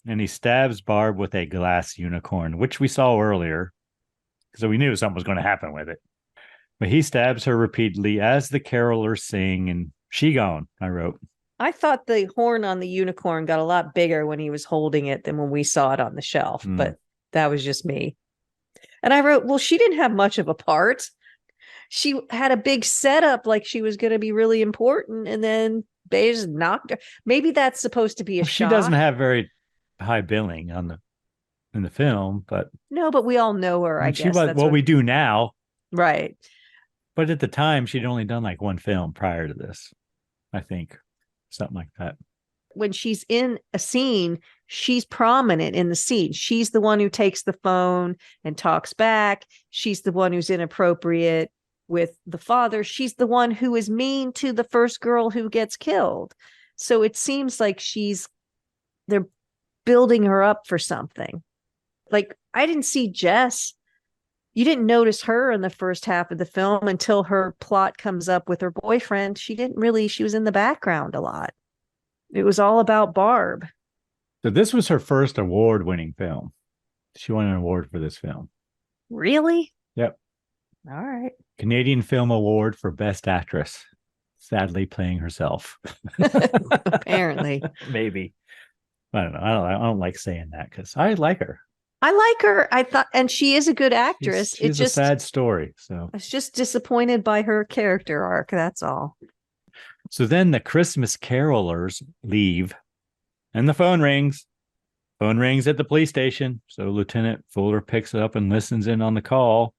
and he stabs Barb with a glass unicorn, which we saw earlier, so we knew something was going to happen with it. But he stabs her repeatedly as the carolers sing, and she gone, I wrote. I thought the horn on the unicorn got a lot bigger when he was holding it than when we saw it on the shelf, but that was just me. And I wrote, well, she didn't have much of a part. She had a big setup, like she was going to be really important, and then they just knocked her. Maybe that's supposed to be a shock. She doesn't have very high billing in the film, but no, but we all know her. I guess she was what we do now, right? But at the time, she'd only done like one film prior to this, I think, something like that. When she's in a scene, she's prominent in the scene. She's the one who takes the phone and talks back. She's the one who's inappropriate with the father. She's the one who is mean to the first girl who gets killed. So it seems like they're building her up for something. Like, I didn't see Jess. You didn't notice her in the first half of the film until her plot comes up with her boyfriend. She was in the background a lot. It was all about Barb. So this was her first award-winning film. She won an award for this film. Really? Yep. All right. Canadian Film Award for Best Actress. Sadly playing herself. Apparently. Maybe. I don't know. I don't like saying that because I like her. I like her. I thought, and she is a good actress. She's a sad story. So I was just disappointed by her character arc. That's all. So then the Christmas carolers leave, and the phone rings. Phone rings at the police station. So Lieutenant Fuller picks it up and listens in on the call.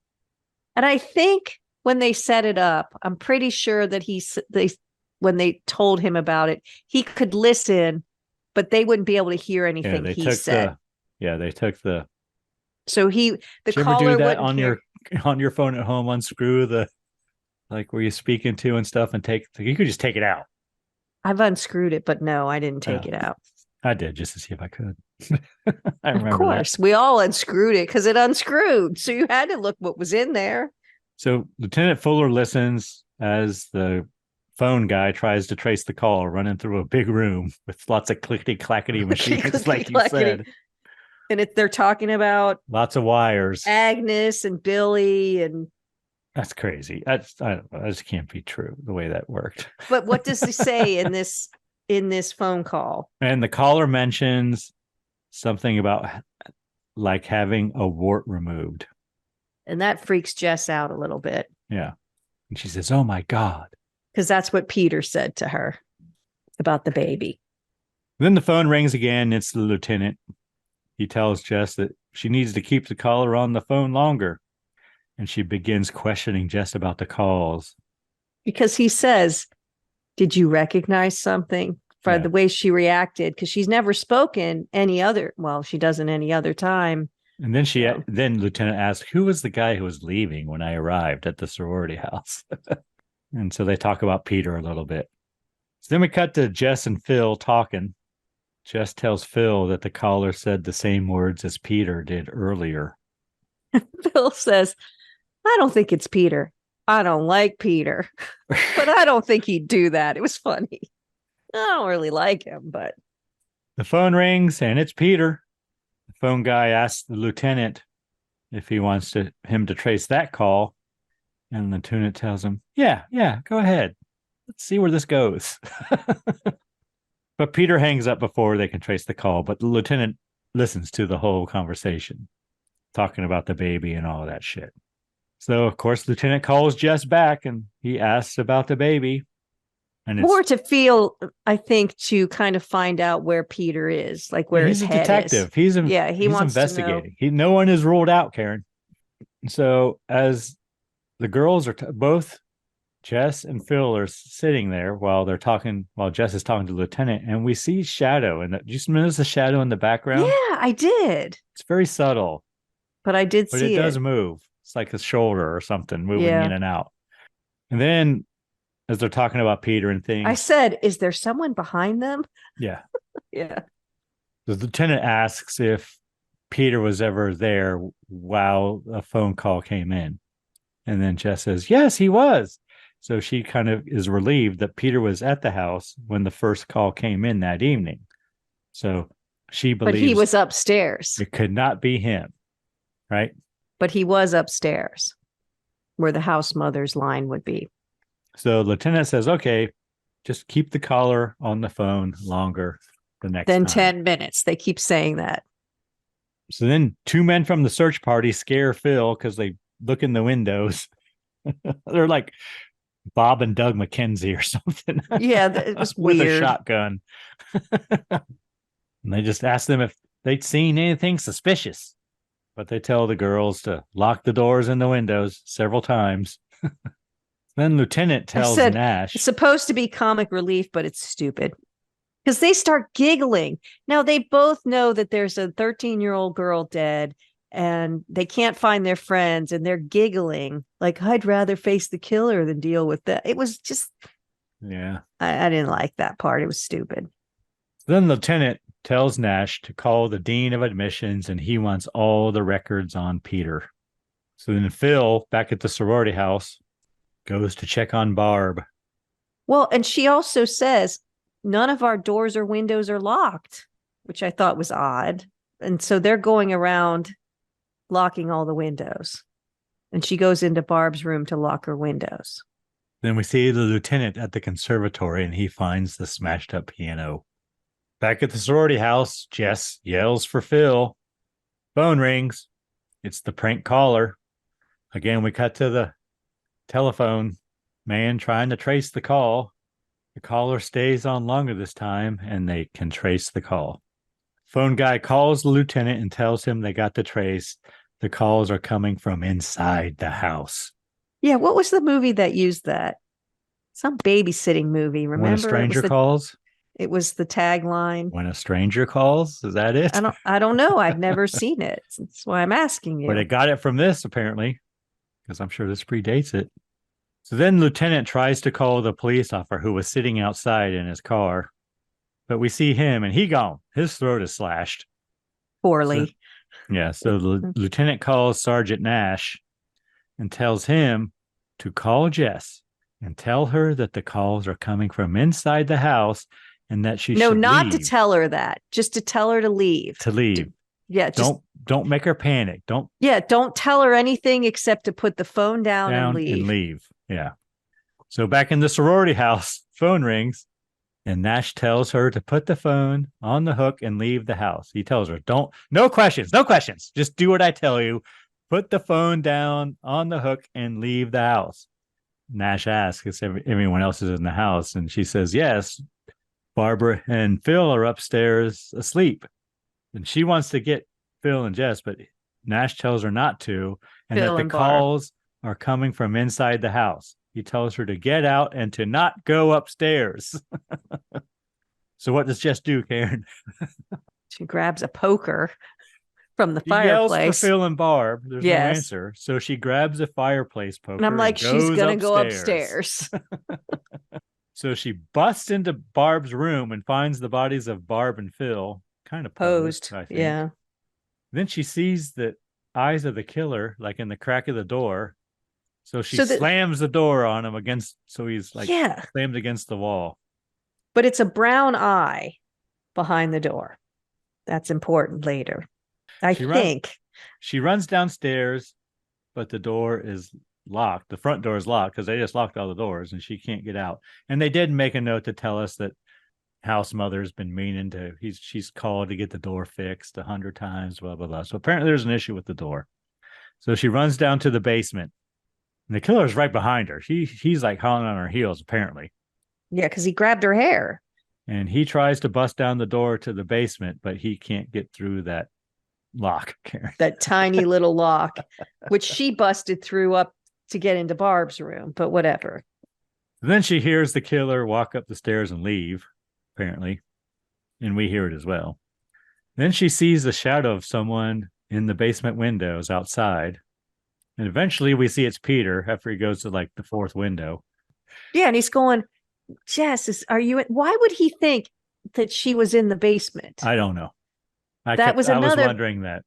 And I think when they set it up, I'm pretty sure that when they told him about it, he could listen, but they wouldn't be able to hear anything he said. They took the. So the Did you caller ever do that on on your phone at home? Unscrew the like were you speaking to and stuff, and you could just take it out. I've unscrewed it, but no, I didn't take Oh, it out. I did just to see if I could. I Of remember that. course, we all unscrewed it because it unscrewed. So you had to look what was in there. So Lieutenant Fuller listens as the phone guy tries to trace the call, running through a big room with lots of clickety clackety machines, like you said. And they're talking about Lots of wires. Agnes and Billy, and that's crazy. That just can't be true the way that worked. But what does he say in this phone call? And the caller mentions something about like having a wart removed. And that freaks Jess out a little bit. Yeah. And she says, "Oh my God." Because that's what Peter said to her about the baby. Then the phone rings again. It's the lieutenant. He tells Jess that she needs to keep the caller on the phone longer. And she begins questioning Jess about the calls. Because he says, "Did you recognize something?" For the way she reacted, because she's never spoken she doesn't any other time. And then then Lieutenant asked, "Who was the guy who was leaving when I arrived at the sorority house?" And so they talk about Peter a little bit. So then we cut to Jess and Phil talking. Jess tells Phil that the caller said the same words as Peter did earlier. Phil says, "I don't think it's Peter. I don't like Peter." But I don't think he'd do that. It was funny. I don't really like him, but. The phone rings and it's Peter. The phone guy asks the lieutenant if he wants him to trace that call. And the lieutenant tells him, yeah, go ahead. Let's see where this goes. But Peter hangs up before they can trace the call. But the lieutenant listens to the whole conversation, talking about the baby and all of that shit. So, of course, the lieutenant calls Jess back and he asks about the baby. And more to feel, I think, to kind of find out where Peter is, like where his head detective. Is. He's wants investigating. No one is ruled out, Karen. So as the girls are both Jess and Phil are sitting there while Jess is talking to the lieutenant, and we see shadow. And do you notice the shadow in the background? Yeah, I did. It's very subtle, but I did see it. But it does move. It's like a shoulder or something moving in and out. And then, as they're talking about Peter and things, I said, "Is there someone behind them?" Yeah. Yeah. The lieutenant asks if Peter was ever there while a phone call came in. And then Jess says, yes, he was. So she kind of is relieved that Peter was at the house when the first call came in that evening. So she believes. But he was upstairs. It could not be him, right? But he was upstairs where the house mother's line would be. So Lieutenant says, okay, just keep the caller on the phone longer the next time. 10 minutes. They keep saying that. So then 2 men from the search party scare Phil because they look in the windows. They're like Bob and Doug McKenzie or something. Yeah, it was with weird. A shotgun. And they just ask them if they'd seen anything suspicious. But they tell the girls to lock the doors and the windows several times. Then Lieutenant tells Nash. It's supposed to be comic relief, but it's stupid. Because they start giggling. Now, they both know that there's a 13-year-old girl dead and they can't find their friends and they're giggling. Like, I'd rather face the killer than deal with that. It was just. Yeah. I didn't like that part. It was stupid. Then Lieutenant tells Nash to call the Dean of Admissions and he wants all the records on Peter. So then Phil, back at the sorority house, goes to check on Barb. Well, and she also says, none of our doors or windows are locked, which I thought was odd. And so they're going around locking all the windows. And she goes into Barb's room to lock her windows. Then we see the lieutenant at the conservatory and he finds the smashed up piano. Back at the sorority house, Jess yells for Phil. Phone rings. It's the prank caller. Again, we cut to the telephone man trying to trace the call. The caller stays on longer this time and they can trace the call. Phone guy calls the lieutenant and tells him they got the trace. The calls are coming from inside the house. Yeah, what was the movie that used that? Some babysitting movie, remember? When a stranger calls? It was the tagline. When a stranger calls? Is that it? I don't know. I've never seen it. That's why I'm asking you. But I got it from this, apparently, because I'm sure this predates it. So then Lieutenant tries to call the police officer who was sitting outside in his car, but we see him and he gone. His throat is slashed. Poorly. So the lieutenant calls Sergeant Nash and tells him to call Jess and tell her that the calls are coming from inside the house and that she should not leave. To tell her that, just to tell her to leave. To leave. Don't make her panic. Don't tell her anything except to put the phone down and leave. Yeah. So back in the sorority house, phone rings and Nash tells her to put the phone on the hook and leave the house. He tells her, no questions. Just do what I tell you. Put the phone down on the hook and leave the house. Nash asks if everyone else is in the house. And she says, yes, Barbara and Phil are upstairs asleep. And she wants to get Phil and Jess, but Nash tells her not to. And Phil that the calls are coming from inside the house. He tells her to get out and to not go upstairs. So what does Jess do, Karen? She grabs a poker from the fireplace. Yells for Phil and Barb. There's no answer. So she grabs a fireplace poker. And I'm like, she's going to go upstairs. So she busts into Barb's room and finds the bodies of Barb and Phil. Kind of posed, I think. Yeah. Then she sees the eyes of the killer, like in the crack of the door. So she slams the door on him against, so he's like slammed against the wall. But it's a brown eye behind the door. That's important later. I think. She runs downstairs, but the door is locked. The front door is locked because they just locked all the doors and she can't get out. And they did make a note to tell us that house mother's been meaning to, she's called to get the door fixed 100 times, blah, blah, blah. So apparently there's an issue with the door. So she runs down to the basement. And the killer's right behind her. He's like hauling on her heels, apparently. Yeah, because he grabbed her hair. And he tries to bust down the door to the basement, but he can't get through that lock, Karen. That tiny little lock, which she busted through up to get into Barb's room, but whatever. And then she hears the killer walk up the stairs and leave, apparently. And we hear it as well. Then she sees the shadow of someone in the basement windows outside. And eventually we see it's Peter after he goes to like the fourth window. Yeah, and he's going, Jess, are you? Why would he think that she was in the basement? I don't know. I was wondering that.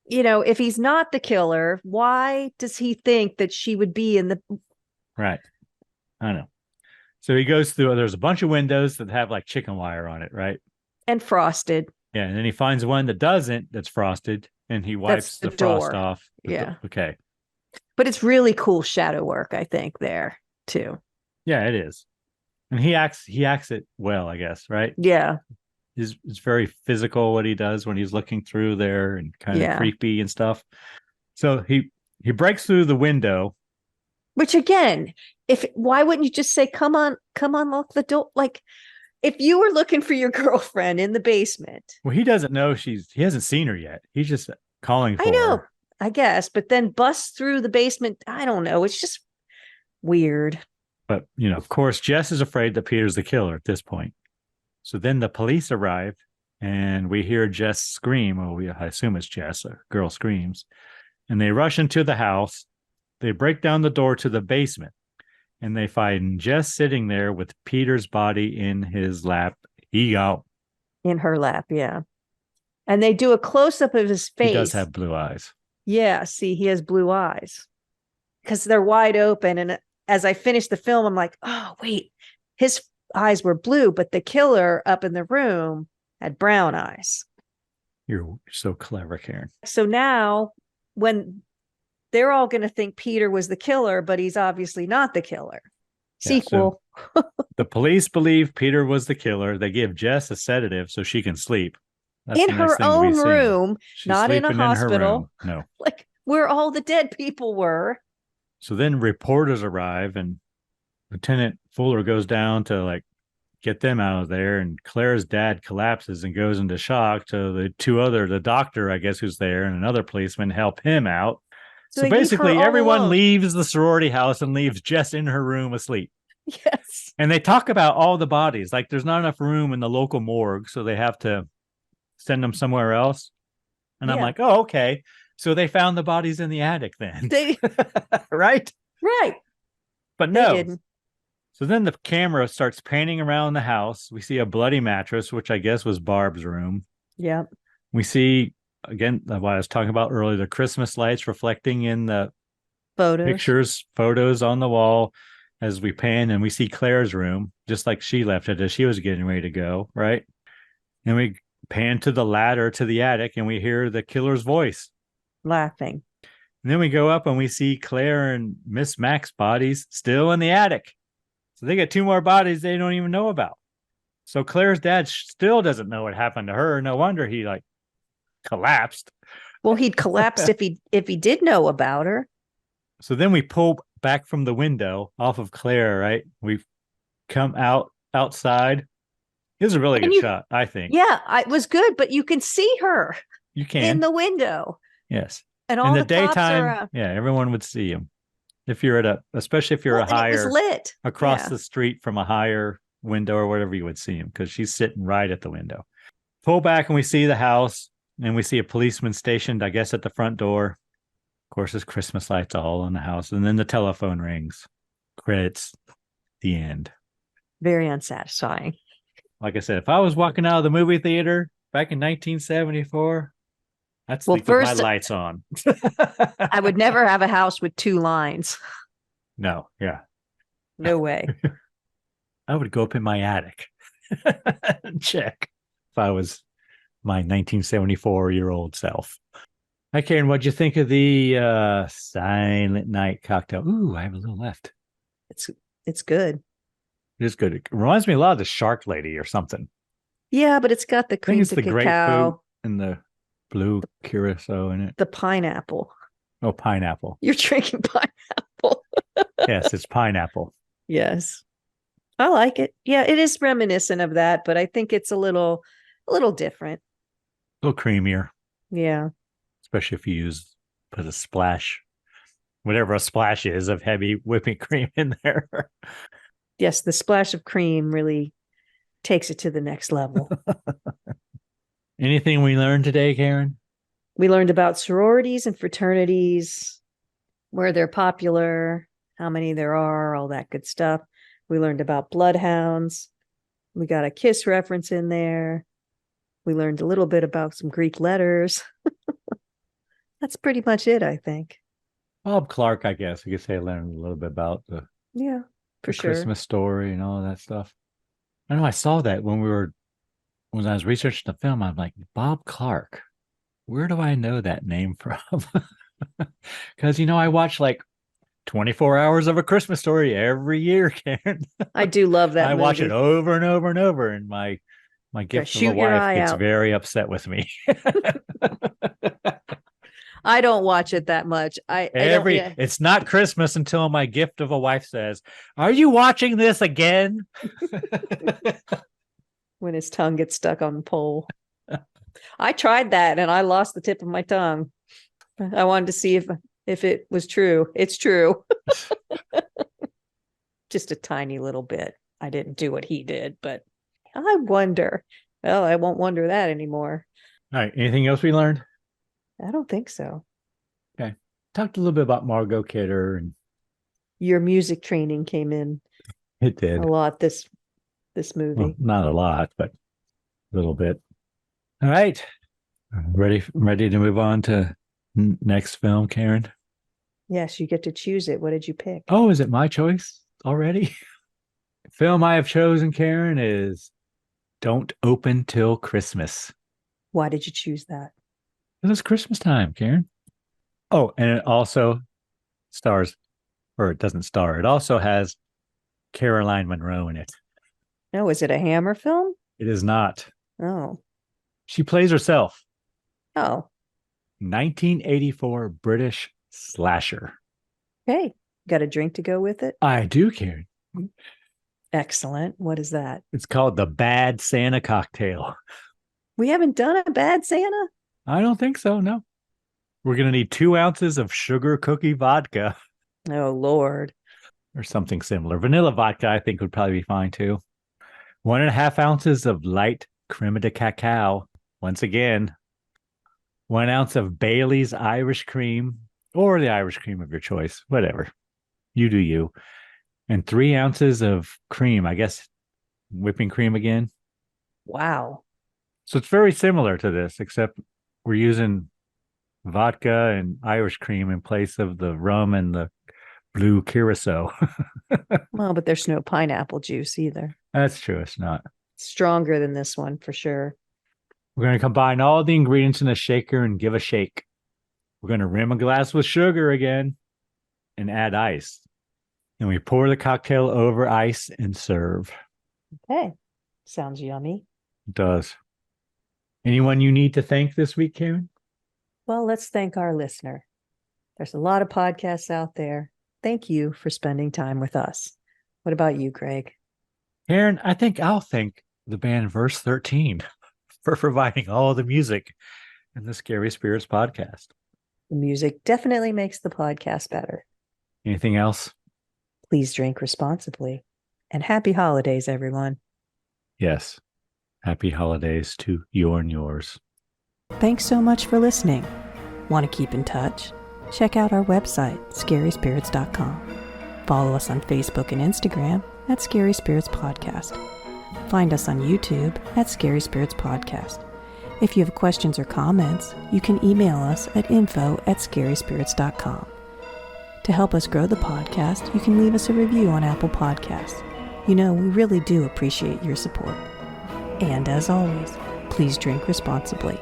You know, if he's not the killer, why does he think that she would be in the... Right. I know. So he goes through, there's a bunch of windows that have like chicken wire on it, right? And frosted. Yeah, and then he finds one that doesn't, that's frosted, and he wipes the frost off. Yeah. Okay. But it's really cool shadow work, I think, there, too. Yeah, it is. And he acts it well, I guess, right? Yeah. It's very physical what he does when he's looking through there and kind of creepy and stuff. So he breaks through the window. Which again, why wouldn't you just say, come on, lock the door? Like if you were looking for your girlfriend in the basement. Well, he doesn't know he hasn't seen her yet. He's just calling for her. I know, I guess, but then busts through the basement. I don't know. It's just weird. But, you know, of course, Jess is afraid that Peter's the killer at this point. So then the police arrive and we hear Jess scream. I assume it's Jess. A girl screams. And they rush into the house. They break down the door to the basement. And they find Jess sitting there with Peter's body in his lap. In her lap, yeah. And they do a close-up of his face. He does have blue eyes. Yeah, see, he has blue eyes. Because they're wide open. And as I finished the film, I'm like, oh, wait. His eyes were blue, but the killer up in the room had brown eyes. You're so clever, Karen. So now when they're all going to think Peter was the killer, but he's obviously not the killer. Sequel. So the police believe Peter was the killer. They give Jess a sedative so she can sleep. That's in her own room, not in a hospital. No. Like where all the dead people were. So then reporters arrive and Lieutenant Fuller goes down to like get them out of there, and Claire's dad collapses and goes into shock. So the doctor, I guess, who's there, and another policeman help him out. So basically everyone leaves the sorority house and leaves Jess in her room asleep. Yes. And they talk about all the bodies. Like there's not enough room in the local morgue, so they have to send them somewhere else. And I'm like, oh, okay. So they found the bodies in the attic then. Right? Right. But They no. didn't. So then the camera starts panning around the house. We see a bloody mattress, which I guess was Barb's room. Yeah. We see, again, what I was talking about earlier, the Christmas lights reflecting in the photos on the wall as we pan, and we see Claire's room, just like she left it as she was getting ready to go, right? And we pan to the ladder to the attic, and we hear the killer's voice. Laughing. And then we go up and we see Claire and Miss Mac's bodies still in the attic. So they got two more bodies they don't even know about. So Claire's dad still doesn't know what happened to her. No wonder he collapsed. Well, he'd collapsed if he did know about her. So then we pull back from the window off of Claire, right? We come outside. It was a really good shot, I think. Yeah, it was good, but you can see her. You can in the window. Yes. And all in the daytime, cops are, yeah, everyone would see him. If you're especially if you're a higher, it was lit across the street from a higher window or whatever, you would see him because she's sitting right at the window. Pull back and we see the house, and we see a policeman stationed, I guess, at the front door. Of course, there's Christmas lights all in the house, and then the telephone rings. Credits. The end. Very unsatisfying. Like I said, if I was walking out of the movie theater back in 1974, I'd sleep with my lights on. I would never have a house with two lines. No, yeah. No way. I would go up in my attic and check if I was my 1974-year-old self. Hi, Karen, what'd you think of the Silent Night cocktail? Ooh, I have a little left. It's good. It is good. It reminds me a lot of the Shark Lady or something. Yeah, but it's got the cream to cacao and the blue curacao in it. The pineapple. Oh, pineapple. You're drinking pineapple. Yes, it's pineapple. Yes. I like it. Yeah, it is reminiscent of that, but I think it's a little different. A little creamier. Yeah. Especially if you put a splash, whatever a splash is, of heavy whipping cream in there. Yes, the splash of cream really takes it to the next level. Anything we learned today, Karen? We learned about sororities and fraternities, where they're popular, how many there are, all that good stuff. We learned about bloodhounds. We got a kiss reference in there. We learned a little bit about some Greek letters. That's pretty much it, I think. Bob Clark, I guess. You could say I learned a little bit about the Christmas story and all that stuff. I know I saw that when I was researching the film. I'm like, Bob Clark, where do I know that name from? Because, I watch 24 hours of A Christmas Story every year, Karen. I do love that movie. Watch it over and over and over, and my gift of a wife gets very upset with me. I don't watch it that much. It's not Christmas until my gift of a wife says, "Are you watching this again?" When his tongue gets stuck on the pole. I tried that and I lost the tip of my tongue. I wanted to see if it was true. It's true. Just a tiny little bit. I didn't do what he did, but I wonder. Well, I won't wonder that anymore. All right. Anything else we learned? I don't think so. Okay. Talked a little bit about Margot Kidder and your music training came in. It did a lot this movie. Well, not a lot, but a little bit. All right. Ready to move on to next film, Karen? Yes, you get to choose it. What did you pick? Oh, is it my choice already? The film I have chosen, Karen, is Don't Open Till Christmas. Why did you choose that? It was Christmas time, Karen. Oh, and it also stars, or it doesn't star. It also has Caroline Munro in it. No, is it a Hammer film? It is not. Oh. She plays herself. Oh. 1984 British slasher. Hey, got a drink to go with it? I do, Karen. Excellent. What is that? It's called the Bad Santa Cocktail. We haven't done a Bad Santa? I don't think so, no. We're going to need 2 ounces of sugar cookie vodka. Oh, Lord. Or something similar. Vanilla vodka, I think, would probably be fine, too. 1.5 ounces of light creme de cacao. Once again, 1 ounce of Bailey's Irish cream, or the Irish cream of your choice, whatever. You do you. and 3 ounces of cream. I guess whipping cream again. Wow. So it's very similar to this, except we're using vodka and Irish cream in place of the rum and the blue curacao. Well, but there's no pineapple juice either. That's true. It's not. Stronger than this one for sure. We're going to combine all the ingredients in a shaker and give a shake. We're going to rim a glass with sugar again and add ice. And we pour the cocktail over ice and serve. Okay. Sounds yummy. It does. Anyone you need to thank this week, Karen? Well, let's thank our listener. There's a lot of podcasts out there. Thank you for spending time with us. What about you, Greg? Karen, I think I'll thank the band Verse 13 for providing all the music in the Scary Spirits podcast. The music definitely makes the podcast better. Anything else? Please drink responsibly. And happy holidays, everyone. Yes. Happy holidays to you and yours. Thanks so much for listening. Want to keep in touch? Check out our website, scaryspirits.com. Follow us on Facebook and Instagram at Scary Spirits Podcast. Find us on YouTube at Scary Spirits Podcast. If you have questions or comments, you can email us at info@scaryspirits.com. To help us grow the podcast, you can leave us a review on Apple Podcasts. We really do appreciate your support. And as always, please drink responsibly.